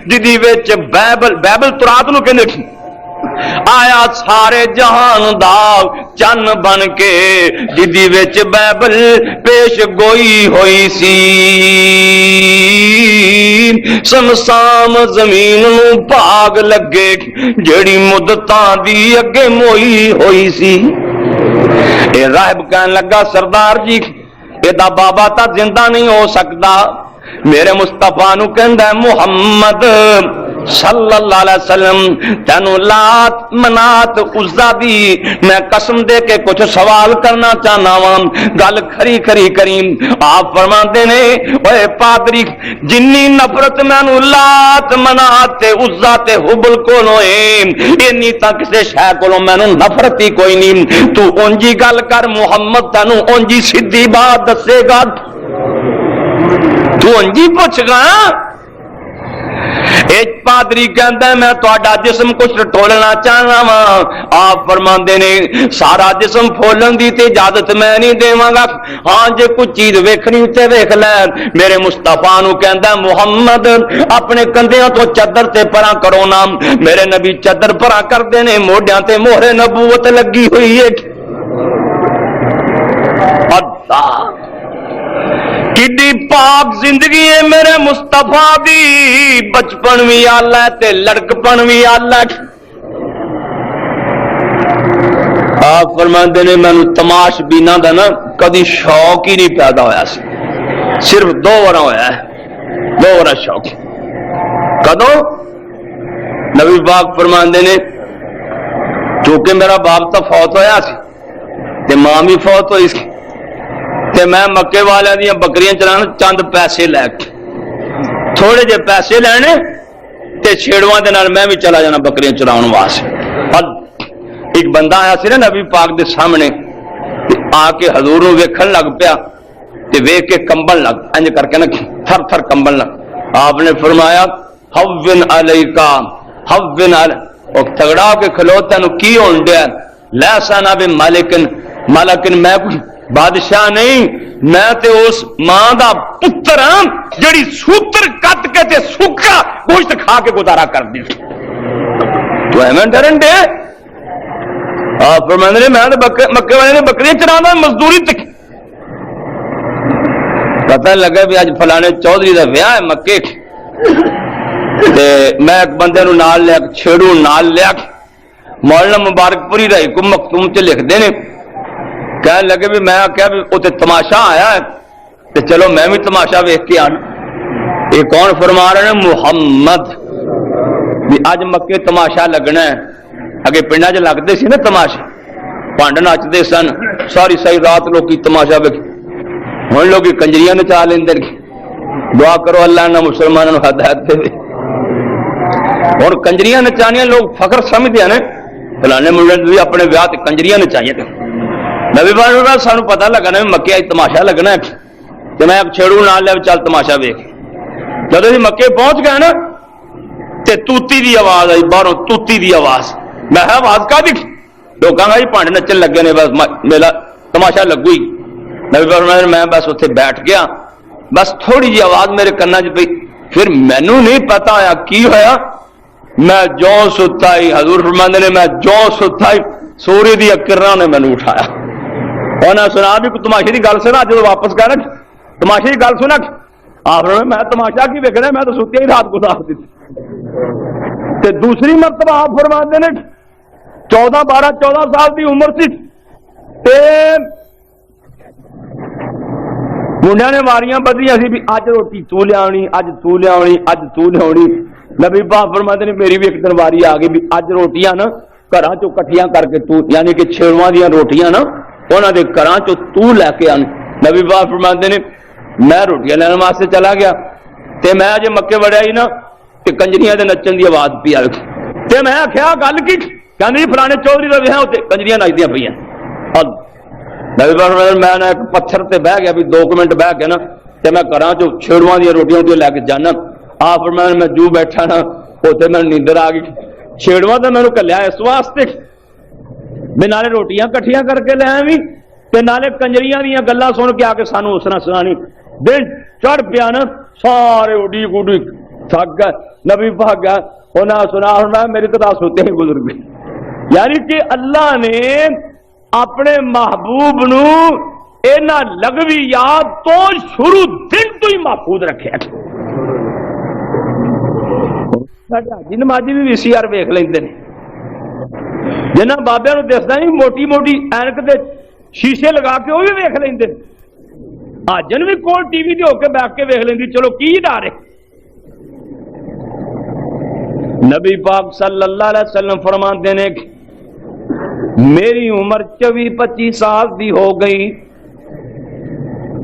B: جدی وچ بائبل تورات نو کہندے آیا سارے جہان دا چن بن کے جدی وچ بائبل پیش گوئی ہوئی سی سمسام زمین نو بھاگ لگے جڑی مدتاں دی اگے موئی ہوئی سی. اے راہب کہن لگا سردار جی ادا بابا تا زندہ نہیں ہو سکتا. میرے مصطفیٰ نو کہندا محمد صلی اللہ علیہ وسلم تینو لات منات عزا دی میں قسم دے کے کچھ سوال کرنا چاہنا ہوں گل کھری کھری کریم. آپ فرماندے نے اوے پادری جنی نفرت مینوں لات منات تے عزا تے حبل کولوں اے اینی تا کسے شے کولوں مینوں نفرت ہی کوئی نہیں. تو اونجی گل کر محمد تینو اونجی سیدھی بات دسے گا تو انجی پوچھ گا. ایک پادری کہندا میں تہاڈا جسم کچھ ٹولنا چاہنا وا. آپ فرماندے نے سارا جسم پھولن دی تے اجازت میں نہیں دیواں گا ہاں جے کوئی چیز ویکھنی تے ویکھ لے. میرے مصطفیٰ نو کہندا محمد اپنے کندھیاں تو چادر تے پراں کرو نا. میرے نبی چادر پراں کردے نے موڈیاں تے مہر نبوت لگی ہوئی ہے. اللہ کڈی پاک زندگی ہے میرے مصطفیٰ دی. بچپن بھی آلہ ہے تے لڑکپن بھی آلہ ہے. آپ فرماندے نے مینوں تماش بینا دا نا کدی شوق ہی نہیں پیدا ہویا سی. صرف 2 بار ہویا ہے 2 بار شوق. کدوں نبی پاک فرماندے نے چونکہ میرا باپ تو فوت ہویا سی تے ماں بھی فوت ہوئی سی تے میں مکے والے دیا بکریاں چلانا چند پیسے لے کے تھوڑے جے پیسے لینے تے چھیڑواں دے نال میں بھی چلا جانا بکریاں چلاؤن واسطے. ایک بندہ آیا سی نا نبی پاک دے سامنے آ کے حضور نو ویکھن لگ پیا تے ویکھ کے کمبن لگ انج کر کے نا تھر تھر کمبن لگ. آپ نے فرمایا ہون علیکا ہون علی او تگڑا کے کھلو تینوں کی ہون ڈیا لیسا بملکن ملکن میں کوئی بادشاہ نہیں، میں تے اس ماں دا پتر ہاں جڑی سوتر کٹ کے تے سکا گوشت کھا کے گزارا کر دی. تو ایویں ڈرن دے آپ فرماندے نے میں مکے والے نے بکریاں چرانا مزدوری تک. پتہ لگا بھی اج فلانے چودھری دا ویاہ ہے مکے تے میں ایک بندے نو نال لیا چھیڑو نال لیا مولانا مبارک پوری رہی کو مختوم چ لکھ دے نے کہنے لگے بھی میں کہا بھی اتنے تماشا آیا ہے تے چلو میں بھی تماشا ویکھ کے آنا. یہ کون فرما رہے ہیں؟ محمد. بھی اج مکے تماشا لگنا ہے. اگے پنڈا چ لگتے سی نا تماشا، پانڈ نچتے سن ساری ساری رات لوگ تماشا ویک. ہوں لوگ کنجریاں نچا لیں. دعا کرو اللہ نہ مسلمانوں کو ہدایت دے. اور کنجریاں نچانیاں لوگ فخر سمجھتے ہیں فلانے ملک بھی اپنے ویاہ تے کنجریاں نچائیے. نبی پاک سانو پتہ لگا نا مکے اج تماشا لگنا ہے تو میں چھیڑو نال لیا چل تماشا ویکھ. جب اسی مکے پہنچ گئے نا تے توتی دی آواز آئی باہروں، توتی دی آواز. میں آواز کا دکھ لوگوں کا جی پانڈے نچن لگے نے بس میرا تماشا لگو ہی. نبی پاک میں بس اتنے بیٹھ گیا. بس تھوڑی جی آواز میرے کنا چ پئی. پھر مینوں نہیں پتا آیا کی ہویا. میں جو ستا ہی حضور فرماندے نے میں جو ستا ہی سورج دی کرناں نے مینوں اٹھایا. انہاں سنا بھی تماشے دی گل سنا. جب واپس گئے نا تماشے دی گل سنا آپ میں تماشا کی ویکھنا میں تو ستی ہی رات گزار دی. تے دوسری مرتبہ آپ فرماندے نے 14 سال دی عمر سی تے منڈیا نے واریاں بدلیاں سی بھی اج روٹی تو لیاونی، اج تو لیاونی، اج تو لیاونی. نبی پاک فرماتے نے میری بھی ایک دن واری آ گئی بھی اج روٹیاں نا گھراں چوں کٹھیاں کر کے تو یعنی کہ چھیڑواں دیاں روٹیاں نا انہاں دے گھراں چوں تو لے کے آن. نبی پاک فرماتے نے میں روٹیاں لینے واسطے چلا گیا تے میں اج مکے وڑیا ہی نا تے کنجریاں دے نچن دی آواز پئی آ تے میں آکھیا گل کی کہندے فلانے چودھری دا ویاہ تے کنجریاں نچدیاں پئیاں. نبی پاک فرماتے میں ایک پتھر تے بہ گیا بھی 2 منٹ بہ کے نا تے میں گھراں چوں چھیڑواں دی روٹیاں تے لے کے جانا. آپ فرماتے میں جو بیٹھا نا اوتے میں نیندر آ گئی. چھیڑواں تے مینوں کلیا اس واسطے بھی نالے روٹیاں کٹھیاں کر کے لے آویں تے نالے کنجریاں دیاں گلاں سن کے آ کے سانوں اس نہ سنانی. دن چڑھ پیا نا سارے اڈی گڈی تھک گئے. نبی پاک گئے انہاں سنا میری تو سوتے ہی گزر گئی. یعنی کہ اللہ نے اپنے محبوب نو اینا لغوی یاد تو شروع دن تو ہی محفوظ رکھے. حاجی نمازی بھی VCR ویکھ لیندے نے جنہاں بابیاں نو دسدا نہیں موٹی موٹی اینک دے شیشے لگا کے وہ بھی ویکھ لیندے. حاجن بھی کول ٹی وی تے ہو کے بیٹھ کے ویکھ لیندی. چلو کی ڈر ہے. نبی پاک صلی اللہ علیہ وسلم فرماتے ہیں میری عمر 24-25 سال دی ہو گئی.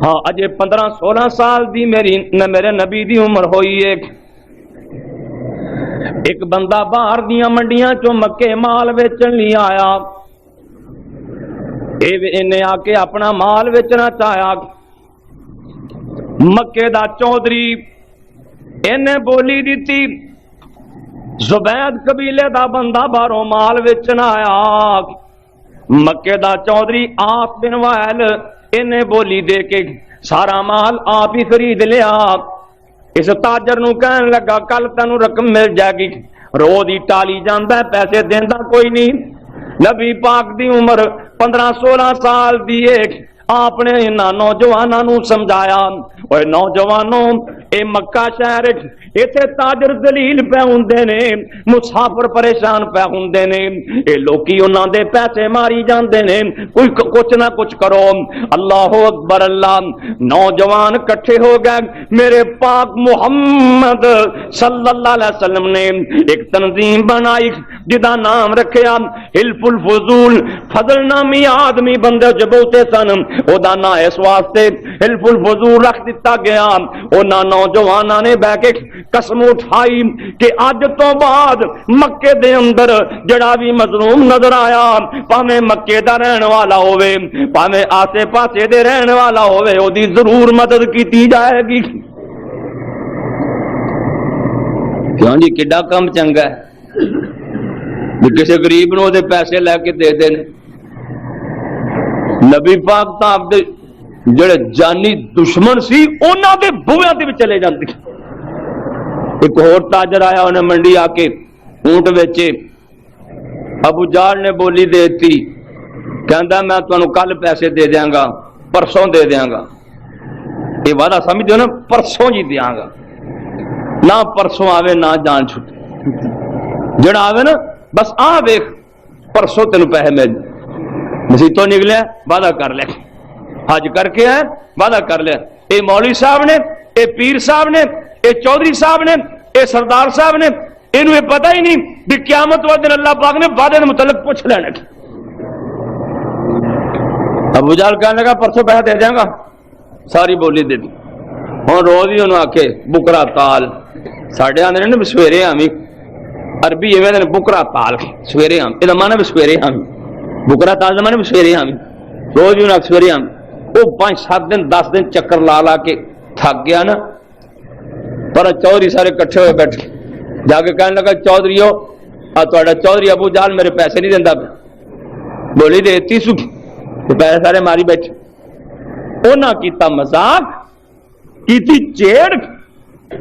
B: ہاں اجے 15-16 سال دی میرے نبی دی عمر ہوئی ہے. ایک بندہ باہر دیاں منڈیاں چوں مکے مال ویچن لی آیا. انہیں آ کے اپنا مال ویچنا چاہیا. مکے دا چودھری انہیں بولی دیتی زبید قبیلے دا بندہ باہروں مال ویچن آیا. مکے دا چودھری آپ بن وائل انہیں بولی دے کے سارا مال آپ ہی خرید لیا. اس تاجر نو کہن لگا کل تینوں رقم مل جائے گی. روز ہی ٹالی جاندا ہے پیسے دیندا کوئی نہیں. نبی پاک دی عمر 15-16 سال دی ایک آپ نے انہاں نوجوانوں سمجھایا اوے نوجوانوں اے مکہ شہر ایتھے تاجر ذلیل پہ ہوندے نے مسافر پریشان پہ ہوندے نے اے لوکی انہاں دے پیسے ماری جاندے نے کوئی کچھ نہ کچھ کرو. اللہ اکبر. اللہ نوجوان کٹھے ہو گئے. میرے پاک محمد صلی اللہ علیہ وسلم نے ایک تنظیم بنائی جدا نام رکھیا حلف الفضول. فضل نامی آدمی بندے جو بہتے سن او دا نا اس واسطے حلف الفضول رکھ دیتا گیا. انہاں نوجواناں نے بہ کے قسم اٹھائی کہ اج تو بعد مکے دے اندر جڑا بھی مظلوم نظر آیا پاویں مکے دا رہن والا ہوئے پاویں آسے پاسے دے رہن والا ہوئے او دی ضرور مدد کیتی جائے گی. کیوں جی کڈا کم چنگا ہے. کسی غریب نو دے پیسے لے کے دے دے. نبی پاک تو آپ دے جڑے جانی دشمن سی انہاں دے بوئیاں دے چلے جاندے. ایک اور تاجر آیا انہیں منڈی آ کے اونٹ بیچے. ابو جہل نے بولی دیتی کہندا میں تانوں کل پیسے دے دیاں گا پرسوں دے دیاں گا. یہ وعدہ سمجھو نا پرسوں جی دیاں گا. نہ پرسوں آوے نہ جان چھٹے جڑا آوے نا بس آ ویکھ پرسوں تینوں پیسے مل مسیتوں نکلے وعدہ کر لے حج کر کے آئے وعدہ کر لیا. اے مولوی صاحب نے اے پیر صاحب نے اے چودھری صاحب نے اے سردار صاحب نے انہوں یہ پتہ ہی نہیں بھی قیامت والے دن اللہ پاک نے وعدے کے متعلق پوچھ لینا. ابو جہل کہنے لگا پرسوں پیسہ دے جائیں گا. ساری بولی دے دی. ہوں روز ہی انہوں آکے بکرا تال ساڈے آدھے نے سویرے آمی عربی ایویں بکرا تال سویرے آم یہ مانا بھی سویرے آمی بکرا تال کا مانا بھی سویرے آمی روز ہی انہوں سویرے آمی. وہ 5-7 دن 10 دن چکر لا لا کے تھک گیا نا. پر چودھری سارے کٹھے ہوئے بیٹھے جا کے کہنے لگا چودھریو تھوڑا چودھری ابو جہل میرے پیسے نہیں دینا پہ. بولی دیتی سو پیسے سارے ماری بیٹھے. انہاں کیتا مذاق کیتی چیڑ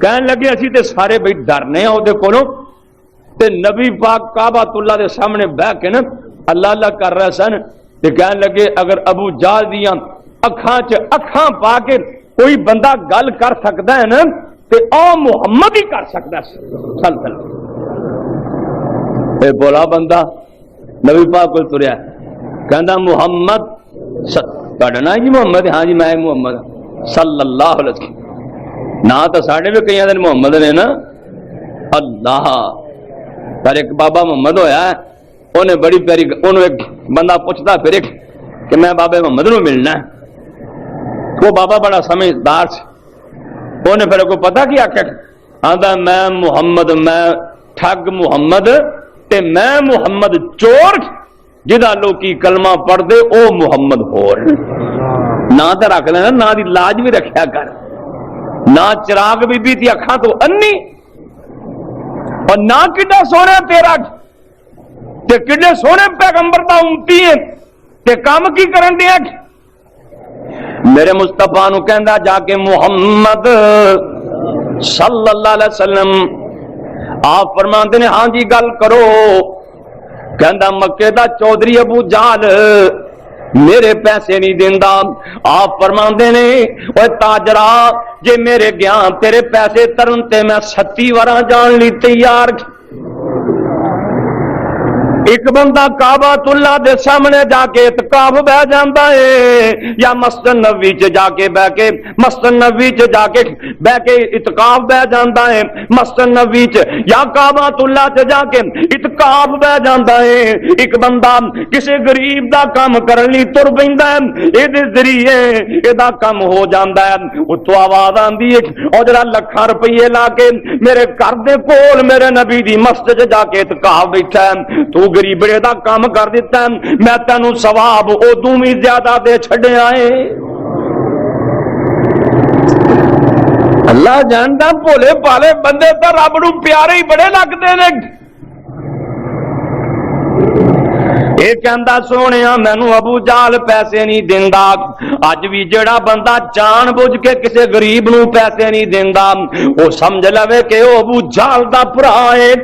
B: کہنے لگے اسی تے سارے بھائی ڈرنے ہیں وہ کولوں تے نبی پاک کعبۃ اللہ دے سامنے بیٹھ کے نا اللہ اللہ کر رہے سن. تے کہنے لگے اگر ابو جہل دیاں اکھاں چ اکھاں پا کے کوئی بندہ گل کر سکتا ہے نا تے او محمد ہی کر سکتا ہے صلی اللہ علیہ وسلم. اے بولا بندہ نبی پاک کو تریا کہندا محمد تہاڈا نام جی محمد. ہاں جی میں محمد صلی اللہ علیہ وسلم. نا تو ساڈے بھی کئی دن محمد نے نا اللہ. پر ایک بابا محمد ہویا ہے انہیں بڑی پیاری انہوں ایک بندہ پوچھتا پھر ایک کہ میں بابے محمد نو ملنا ہے. وہ بابا بڑا سمجھدار سے انہیں پھر کو پتا کیا کہ آندا میں محمد میں ٹھگ محمد تے میں محمد چور جدا لوکی کلمہ پڑھ دے او محمد ہور. نہ تو رکھ لینا نہ دی لاج بھی رکھیا کر. نہ چراغ بی بی تی اکھاں تو انی اور نہ کڈا سونا تیرا تے کڈے سونے پیغمبر دا امتی ہے تے کام کی کرن دیا. میرے مصطفیٰ نو کہندا جا کے محمد صلی اللہ علیہ وسلم آپ فرماندے نے ہاں جی گل کرو. کہندا مکے دا چودھری ابو جہل میرے پیسے نہیں دیندا. آپ فرماندے نے اوے تاجرا جے میرے گیا تیرے پیسے ترن تے میں 37 وراں جان لی تیار. ایک بندہ کعبۃ اللہ دے سامنے جا کے اعتکاف بہ جاندا ہے یا مسجد نبوی چ جا کے بہ کے مسجد نبوی چ جا کے بہ کے اعتکاف بہ جاندا ہے مسجد نبوی چ یا کعبۃ اللہ چ جا کے اعتکاف بہ جاندا ہے. ایک بندہ کسی غریب دا کام کرن لئی تر پیندا ہے اے دے ذریعے اے دا کام ہو جاندا ہے. اوتھوں آواز آندی ہے او جڑا لکھاں روپے لا کے میرے گھر دے کول میرے نبی دی مسجد جا کے اعتکاف بیٹھا ہے تو غریبڑے دا کام کر دیتا ہے میں تینوں ثواب ادوں بھی زیادہ دے چھڈیا ہے. اللہ جاندا بھولے پالے بندے تو رب نو پیارے ہی بڑے لگتے ہیں. یہ کہندا سونیا مینوں ابو جہل پیسے نہیں دیندا. اج بھی جڑا بندہ جان بوجھ کے کسی غریب نو پیسے نہیں دیندا وہ سمجھ لوے کہ وہ ابو جہل دا بھرا ہے.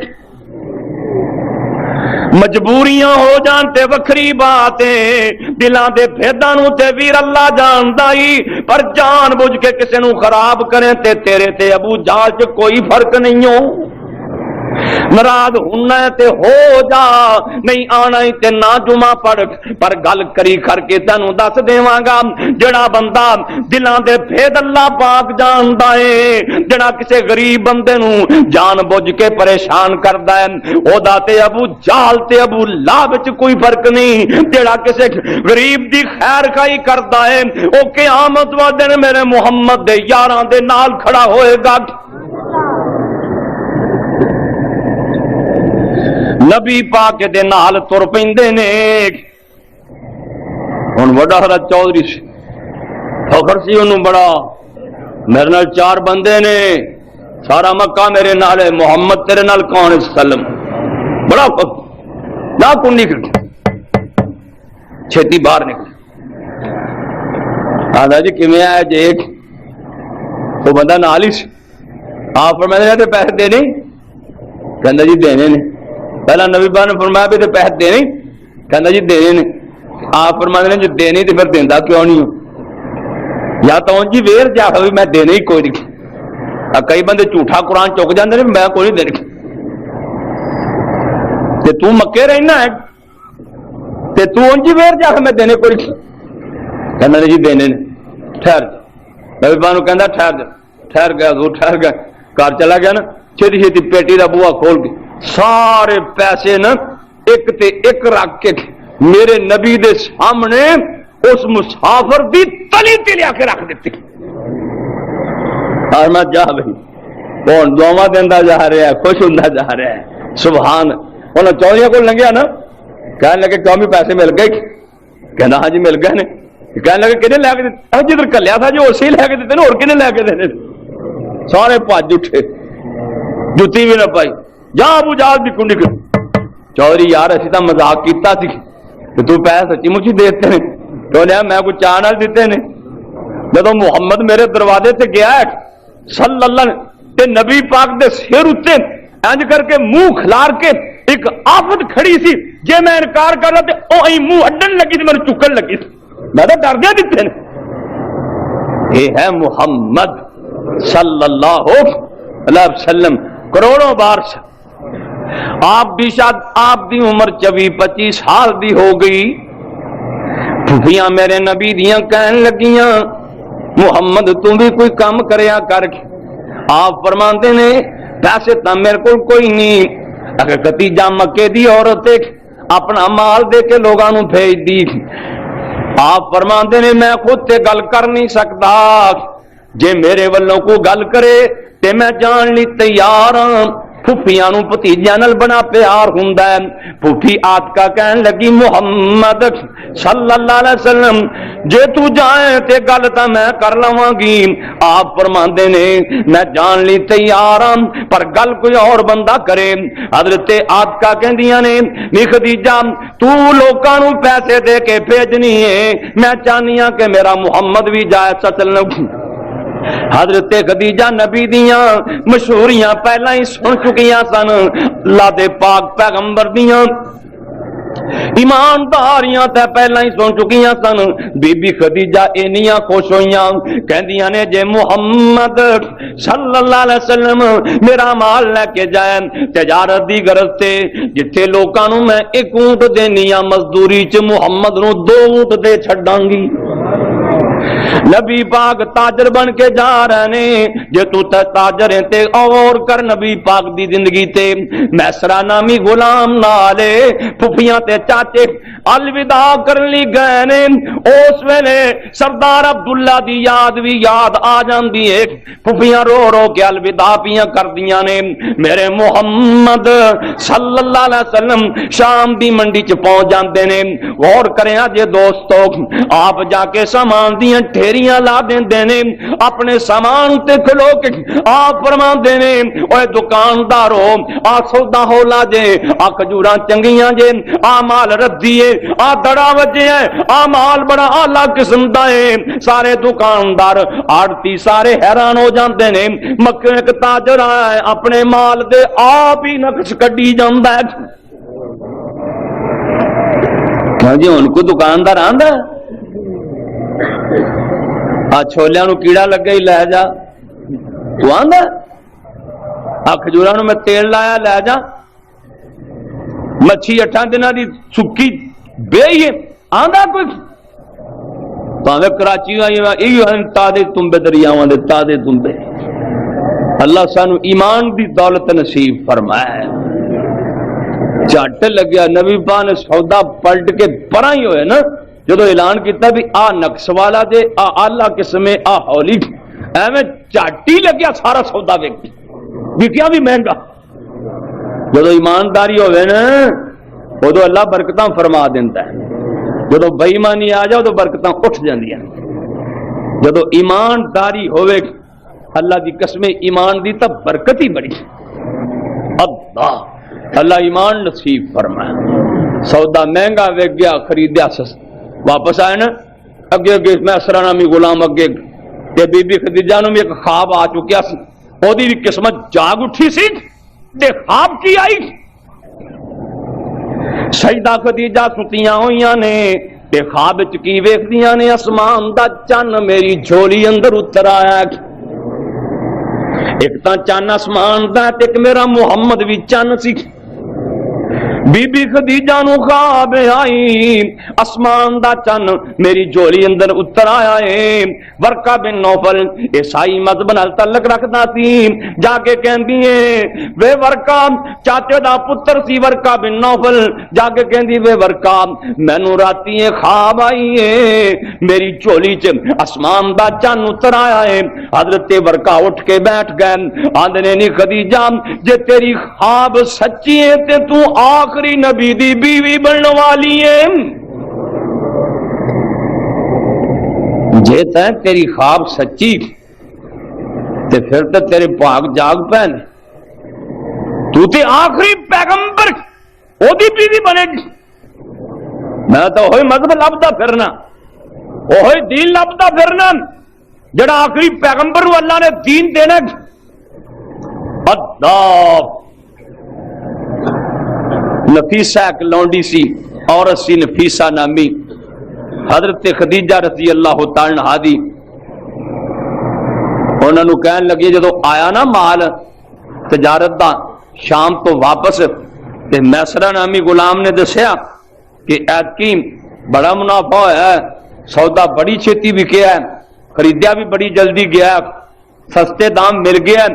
B: مجبوریاں ہو جان تے وکھری بات ہے دلاں دے بھیداں نو تے ویر اللہ جاندا ہی پر جان بوجھ کے کسے نو خراب کرے تے تیرے تے ابو جہل چ کوئی فرق نہیں ہو. ناراض ہونا ہے تے ہو جا نہیں آنا ہی تے نہ جمعہ پڑھ پر گل کری کر کے تینوں دس دیواں گا جڑا بندہ دلاں دے بھید اللہ پاک جاندا ہے جڑا کسے غریب بندے نو جان بوجھ کے پریشان کردا ہے او دا تے ابو جہل تے ابو لہب وچ کوئی فرق نہیں. جڑا کسے غریب دی خیر خائی کردا ہے او قیامت والے دن میرے محمد دے یاراں دے نال کھڑا ہوئے گا. نبی پاک دے نال تر پیندے نے. ہن وڈا ہرا چودھری سی فخر سی انہوں بڑا میرے نال 4 بندے نے سارا مکہ میرے نال ہے محمد تیرے نال کون ہے سلم بڑا نہ کنڈی کھڑکی چھتی باہر نکل آدھا جی کیویں آیا جیک وہ بندہ نال ہی آپ فرمایا تے پیسے دینے کہندا جی دینے نے پہلا نبی پاک نے فرمایا بھی تے پیسے دینے کہندا جی دینے نے آپ فرماتے ہیں جو دینے تے پھر دیندا کیوں نہیں ہو یا تو جی ویر جا بھی میں دینے ہی کوئی نہیں کئی بندے جھوٹا قرآن چک جاندے نے میں کوئی نہیں دینے تے تو مکے رہنا ہے تے تو جی ویر جا میں دینے کوئی نہیں کہندا جی دینے نے ٹھہر جا نبی پاک نوں کہندا ٹھہر گیا تو ٹھہر گیا گھر چلا گیا نا چھتی چھتی پیٹی دا بوا کھول کے سارے پیسے نا ایک تے ایک رکھ کے میرے نبی دے سامنے اس مسافر دی تلی تے لیا کے رکھ دیتی اور میں جا بھائی کون دعوا دیندا جا رہا ہے خوش ہوندا جا رہا ہے سبحان انہاں چوریاں کو لنگیا نا کہنے لگے قومی پیسے مل گئے کہنا ہاں جی مل گئے نے کہنے لگے کنے لے کے دیتے جدھر کلیا تھا جو اسی لے کے دیتے نا اور کنے لے کے دینے سارے بھج اٹھے جتی بھی نہ پائی جا ابو جہل دی کنڈی کر چودھری یار اسی تو مذاق کیتا سی کہ تو پیسے سچی مچی دیتے ہیں تو لیا میں کچھ چاہ نال دیتے نے جب محمد میرے دروازے سے گیا ہے صلی اللہ تے نبی پاک دے سر اتے انج کر کے منہ کھلار کے ایک آفت کھڑی سی جے میں انکار کر رہا تے او ای منہ اڈن لگی تے میرے چکن لگی میں تو ڈر دیا دیتے ہیں یہ ہے محمد صلی اللہ علیہ وسلم کروڑوں بار سے آپ بھی شاید آپ دی عمر 24-25 سال دی ہو گئی پھوپیاں میرے نبی دیاں کہن لگیاں محمد تم بھی کوئی کام کریا کر کے آپ فرماتے نے پیسے تا میرے کو کوئی نہیں اگر کتیجہ مکے دی عورت اپنا مال دے کے لوگاں نوں بھیج دی آپ فرماتے نے میں خود تے گل کر نہیں سکتا جے میرے والوں کو گل کرے تے میں جان لی تیار ہاں پھوپیاں نوں بھتیجیاں نال بڑا پیار ہوندا ہے پھوپھی آتکا کہن لگی محمد صلی اللہ علیہ وسلم جے تو جائے تے گل تاں میں کر لواں گی آپ فرماندے نے میں جان لی تیار ہاں پر گل کوئی اور بندہ کرے حضرت آتکا کہندیاں نے نی خدیجہ تو لوکاں نوں پیسے دے کے بھیجنی ہے میں چاہنی ہاں کہ میرا محمد بھی جائے سچل حضرت خدیجہ نبی دیاں مشہوریاں پہلا ہی سن چکیاں سن اللہ دے پاک پیغمبر دیاں ایمانداریاں تے پہلا ہی سن چکیاں سن بی بی خدیجہ اینیاں خوش ہوئیاں کہندیاں نے جے محمد صلی اللہ علیہ وسلم میرا مال لے کے جائے تجارت دی غرض تے جتھے لوکاں نوں میں ایک اونٹ دینی آ مزدوری چ محمد نوں 2 اونٹ دے چھڈاں گی نبی پاک تاجر بن کے جا رہے نے جے تو تاجر ہیں تے اور کر نبی پاک دی زندگی تے میسرا نامی غلام نالے پھپھیاں تے چاچے الوداع کر لی گئے نے اس ویلے سردار عبداللہ دی یاد بھی یاد آ جاندی ہے پھپھیاں رو رو کے الوداع پیاں کر دیاں نے میرے محمد صلی اللہ علیہ وسلم شام دی منڈی چ پہنچ جاندے نے غور کریں جے دوستو آپ جا کے سامان دیاں ٹھیریاں لا دیندے نے اپنے سامان تے کھلو کے آپ فرماندے نے اوے دکاندارو آ سودا ہولا جے آ کھجوراں چنگیاں جے آ مال ردیے آ دڑا وجے ہے آ مال بڑا اعلی قسم دا ہے سارے دکاندار آڑتی سارے حیران ہو جاندے نے مکے ایک تاجر آیا ہے اپنے مال دے آپ ہی نقش کڈی جاندا ہے ہاں جی ان کو دکاندار آندا آ چھولیاں نو کیڑا لگا ہی لے جا تو آندا آ کھجوراں نو میں تیل لایا لے جا مچھی 8 دناں دی سکی بے ہی آندا کوئی پاوے کراچی ایو ہیں تادے تمبے دریاواں دے تادے تمبے اللہ سانو ایمان دی دولت نصیب فرمائے جھٹ لگیا نبی پاک نے سودا پلٹ کے پراں ہی ہوئے نا جدو اعلان کیتا بھی آ نقص والا دے آ آلہ قسم آ ہولی ایویں چاٹی لگیا سارا سودا وکیا بھی مہنگا جدو ایمانداری ہوئے نا ادو اللہ برکتاں فرما دیتا ہے جدو بے ایمانی آ جائے ادو برکتاں اٹھ جاندیاں جدو ایمانداری ہوئے اللہ دی قسم ایمان دی تا برکت ہی بڑی اللہ ایمان نصیب فرمائے سودا مہنگا وک گیا، خریدیا واپس آئے نا، اگے اگے میں اسرا نامی غلام اگے تے بی بی خدیجہ نو بھی ایک خواب آ چکیا سی، اودی بھی قسمت جاگ اٹھی سی تے خواب کی آئی۔ سیدہ خدیجہ ستیاں ہوئیاں نے تے خواب وچ کی ویکھدیاں نے، آسمان دا چن میری جھولی اندر اتر آیا، ایک تا چن آسمان دا تے ایک میرا محمد بھی چن سی۔ بی بی خدیجہ نو خواب آئی، آسمان دا چن میری جھولی اندر اتر آیا ہے۔ ورقہ بن نوفل عیسائی مذہب نال تعلق رکھدا سی، جا کے کہندی ہے وے ورقہ، چاچے دا پتر سی ورقہ بن نوفل، جا کے کہندی وے ورقہ مینوں راتی خواب آئی ہے میری جھولی چ آسمان دا چن اتر آیا ہے۔ حضرت ورقہ اٹھ کے بیٹھ گئے، آندے نے نی خدیجہ جے تیری خواب سچی ہے تے تو آخری نبی دی بیوی بننے والی ہے، جے تیری خواب سچی تے پھر تے تیرے پاک جاگ پین، تو تے آخری پیغمبر او دی بیوی بنے گی۔ میں تو ہوئی مذہب لبدا پھرنا، ہوئی دین لبدا پھرنا جڑا آخری پیغمبر کو اللہ نے دین دینا۔ اللہ نفیسہ ایک لونڈی سی، عورت سی نفیسہ نامی، حضرت خدیجہ رضی اللہ تعالی عنہا دی، انہوں نے کہنے لگی جدو آیا نا مال تجارت دا شام تو واپس، تے میسرہ نامی غلام نے دسیا کہ ایتکی بڑا منافع ہے، سودا بڑی چھتی بکیا ہے، خریدیا بھی بڑی جلدی گیا ہے، سستے دام مل گیا ہے،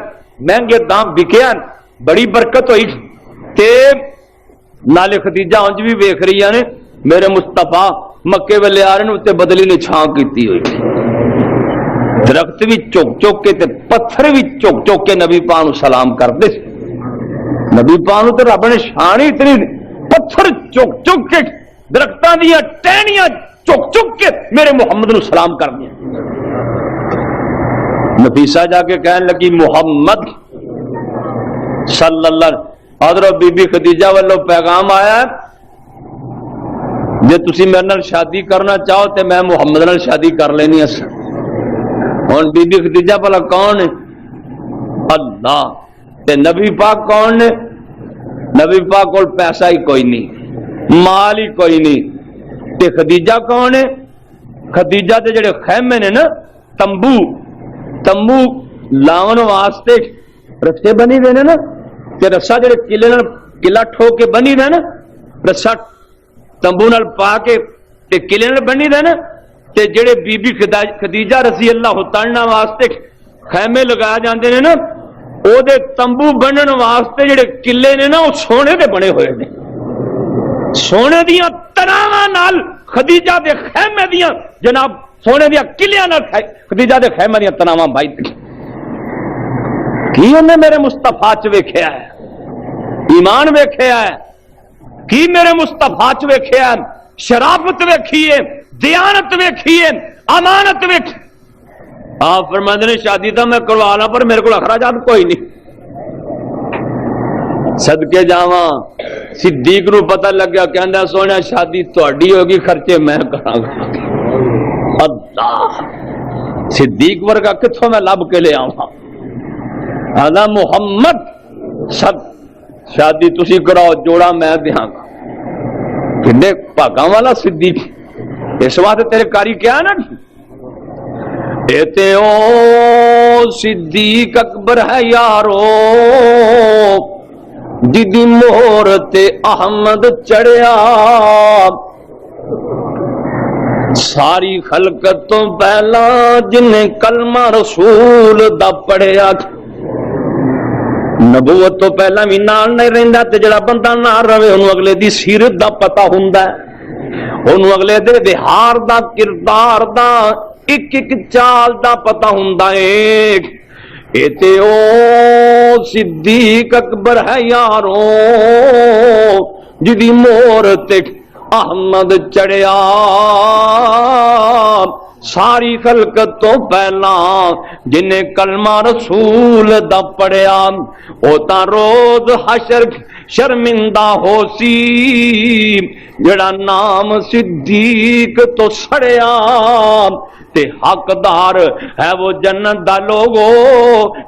B: مہنگے دام بکیا ہے، بڑی برکت ہوئی۔ تے نالے خدیجہ انج بھی ویکھ رہی نے میرے مصطفیٰ مکے والے آ رہے نے، بدلی نے چھان کیتی ہوئی، درخت بھی چک چک کے تے پتھر بھی چک چک کے نبی پاک نو سلام کرتے، نبی پاک نو تے رب نے شان ہی اتنی، پتھر چک چک کے درختاں دیاں ٹہنیاں چک چک کے میرے محمد نو سلام کر دیا۔ نفیسہ جا کے کہنے لگی محمد صلی اللہ علیہ وسلم، حضرت بی بی خدیجہ والوں پیغام آیا ہے، جے تسی میرے نال شادی کرنا چاہو تے میں محمد نال شادی کر لینی ہے۔ ہن بی بی خدیجہ بھلا کون ہے؟ اللہ۔ تے نبی پاک کون نے؟ نبی پاک کول پیسہ ہی کوئی نہیں، مال ہی کوئی نہیں، تے خدیجہ کون ہے؟ خدیجہ تے جڑے خیمے نے نا، تمبو لاون واسطے رسے بنی دے نا، تے رسا جڑے قلعہ ٹھو کے بنی دے نا، رسا تمبو نال پا کے تے قلعے نال بنی دے نا، تے جڑے بی بی خدیجہ رضی اللہ تعالی واسطے خیمے لگایا جاندے نے نا، او دے تمبو بنن واسطے جڑے قلعے نے نا، او سونے دے بنے ہوئے نے، سونے دیاں تناواں نال خدیجہ دے خیمے دیاں جناب سونے دیاں قلعیاں نال خدیجہ دے خیمے دیاں تناواں بھائی کی انہیں میرے مصطفیٰ چ ویکھیا ہے، ایمان ویکھیا ہے، کی میرے مصطفیٰ چ ویکھیا ہے، شرافت ویکھی ہے، دیانت ویکھی ہے، امانت ویکھی۔ آپ فرماندے نے شادی تو میں کروا لا پر میرے کو اخراجات کوئی نہیں، صدقے جاواں صدیق نو پتہ لگ گیا، کہندا سونے شادی تہاڈی ہوگی، خرچے میں کراں گا۔ اللہ، صدیق ورگا کتھوں میں لب کے لے آواں؟ آدھا محمد سب شادی تسی کراؤ، جوڑا میں دیاں گا۔ کنے پاگاں والا صدیق، اس واسطے تیرے کاری کیا نا، ایتے او صدیق اکبر ہے یارو، دیدی مہر تے احمد چڑھیا، ساری خلقت تو پہلا جنہیں کلمہ رسول دا پڑھیا، نبوت تو پہلا بھی نال نہیں رہندا، تے جڑا بندہ نال رہے انہوں اگلے دی سیرت دا پتہ ہوندا ہے، انہوں اگلے دے وہار دا، کردار دا، ایک ایک چال دا پتہ ہوندا ہے۔ ایتے او صدیق اکبر ہے یارو، جدی مور تے احمد چڑھیا، ساری خلقت تو پہلا جنہیں کلمہ رسول دا پڑھیا، او تا روز حشر شرمندہ ہو سی، جڑا نام صدیق تو سڑیا تے حقدار ہے وہ جنت دا لوگو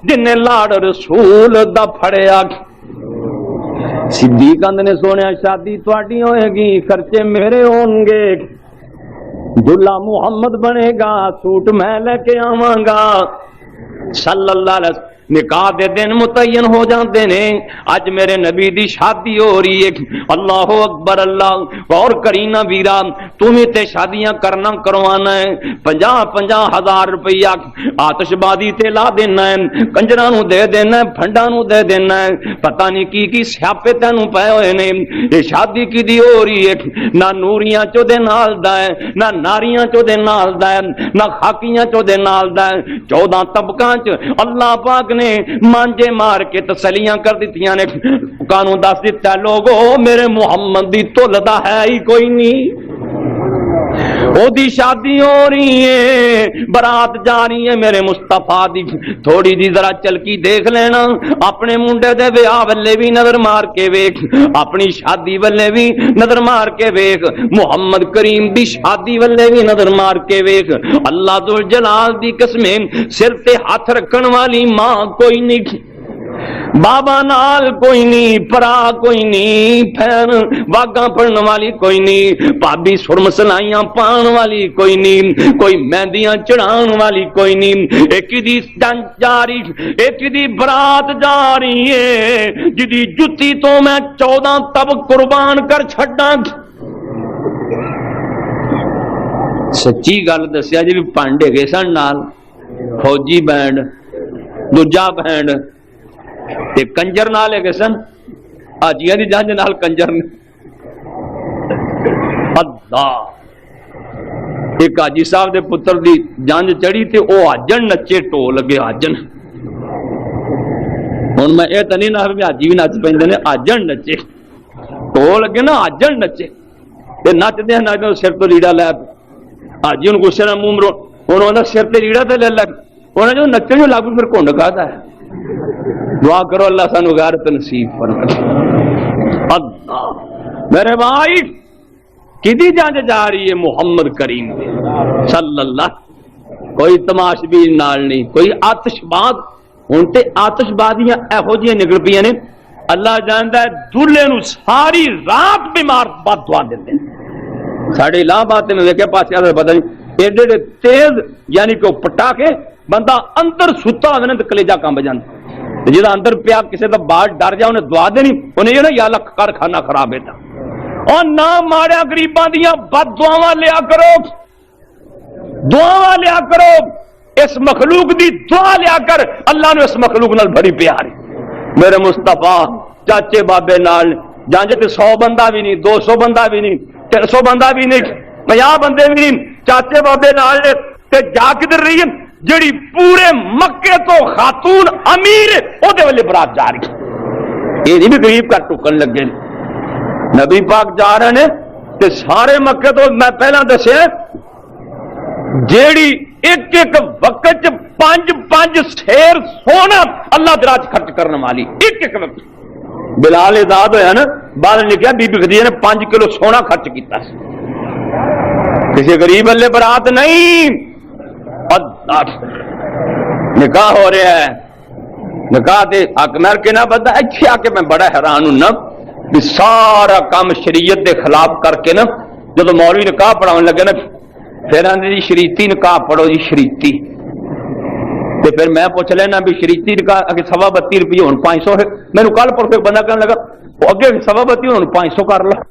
B: جن لاڑ رسول دا پھڑیا۔ صدیق اندر نے سونے شادی تواڈی ہوئے گی، خرچے میرے ہون گے، دلہا محمد بنے گا، سوٹ میں لے کے آواں گا صلی اللہ علیہ وسلم۔ نکاح دے دن متعین ہو جاندے نے، اج میرے نبی دی شادی ہو رہی ہے، اللہ اکبر اللہ۔ اور کرینا ویرا تو بھی تے شادیاں کرنا کروانا ہے، 50,000 روپیہ آتش بازی تے لا دینا ہے، کنجراں نو دے دینا ہے، پھنڈاں نو دے دینا ہے، پتہ نہیں کی سیاپے تینوں پے ہوئے نے۔ یہ شادی کی دی ہو رہی ہے، نہ نوریاں چو دے نال دا ہے، نہ ناریاں چو دے نال دا ہے، نہ خاکیاں چو دے نال دا ہے، 14 طبقاں چ اللہ پاک نے مانجے مار کے تسلیاں کر دیتیاں نے۔ قانون دس دیتا ہے لوگو میرے محمد دی تولدہ ہے ہی کوئی نہیں، او دی شادی ہو رہی ہے، برات جا رہی ہے میرے مصطفیٰ دی، تھوڑی جی ذرا چلکی دیکھ لینا، اپنے منڈے دے بیاہ والے بھی نظر مار کے ویکھ، اپنی شادی والے بھی نظر مار کے ویکھ، محمد کریم دی شادی والے بھی نظر مار کے ویکھ۔ اللہ ذوالجلال دی قسمیں سر تے ہاتھ رکھن والی ماں کوئی نہیں، بابا نال کوئی نہیں، پرا کوئی نہیں، پھر واگاں پڑھن والی کوئی نہیں، بھابی سرم سلائیاں پان والی کوئی نہیں، کوئی مہندیاں چڑھان والی کوئی نہیں۔ ایک دی جاری، ایک دی برات جاری ہے جدی جتی تو میں 14 تب قربان کر چھڈاں۔ سچی گل دسیا جی، پانڈے گئے سن نال، فوجی بینڈ، دوجا بینڈ تے کنجر نال ہے سن، آجیاں دی جنج نال کنجر نے۔ اللہ ایک حاجی صاحب دے پتر دی جنج چڑھی تے او آجن نچے ٹو لگے آجن۔ ہن میں اے تے نہیں نہ بھی حاجی بھی نچ پیندے نے، آجن نچے ٹو لگے نا، آجن نچے تے نچدے نچدے سر تو لیڑا لے حاجی ہن غصے نال منہ مرو، ہن انہاں سر تے لیڑا تے لے لے، انہاں جو نچن جو لاگو پھر کھنڈ کھادا ہے۔ دعا کرو اللہ سانو غیرت نصیب فرمائے۔ اللہ میرے بھائی کدی جانچ جا رہی ہے محمد کریم صلی اللہ، کوئی تماش بھی نال نہیں، کوئی آتش باز۔ ہن تے آتش بازیاں ایہو جیاں نکل پیاں نے، اللہ جاندا ہے دلہے نو ساری رات بیمار بد دعا دیندے نے۔ ساڈے الہ آباد میں ویکھیا پاسے والے پتہ نہیں ایڈے تیز، یعنی کہ پٹاخے بندہ اندر ستا ہوے نا تے کلیجہ کمب جاندا، جہاں اندر پیا کسی کا بال ڈر جا انہیں دعا دینی، انہیں یہ نا یا اللہ کر کھانا خراب ہے، اور نہ ماریا غریباں دیاں بد دعاواں لیا کرو، دعاواں لیا کرو، اس مخلوق دی دعا لیا کر، اللہ نے اس مخلوق نال بڑی پیاری۔ میرے مصطفیٰ چاچے بابے نال جانجے تے 100 بندہ بھی نہیں، 200 بندہ بھی نہیں، 300 بندہ بھی نہیں، 50 بندے بھی نہیں، چاچے بابے نال تے جا کدھر رہی ہے جڑی پورے مکے تو خاتون امیر او دے والے برات جا رہی، یہ نہیں بھی غریب کا ٹکن لگے۔ نبی پاک جا رہے ہیں تے سارے مکے تو میں پہلا دسیا جیڑی ایک ایک وقت 5 سیر سونا اللہ دراج خرچ کرنے والی، ایک ایک وقت۔ بلال آزاد ہویا نا، بعد لکھیا بی بی خدیجہ نے 5 کلو سونا خرچ کیتا، کسی غریب والے برات نہیں۔ نکاح ہو رہا ہے، نکاح دے حق مہر کے نہ بندہ اچھے آ کے میں بڑا حیران ہوں نا بھی سارا کام شریعت دے خلاف کر کے نا جب مولوی نکاح پڑھاؤن لگے نا پھر آدھے جی شریعتی نکاح پڑھو جی شریعتی، تے پھر میں پوچھ لینا بھی شریعتی نکاح اگے 32 روپیے ہوں 500 ہے، میں کل پرسوں بندہ کہنے لگا وہ اگے 32 ہوں 500 کر لو۔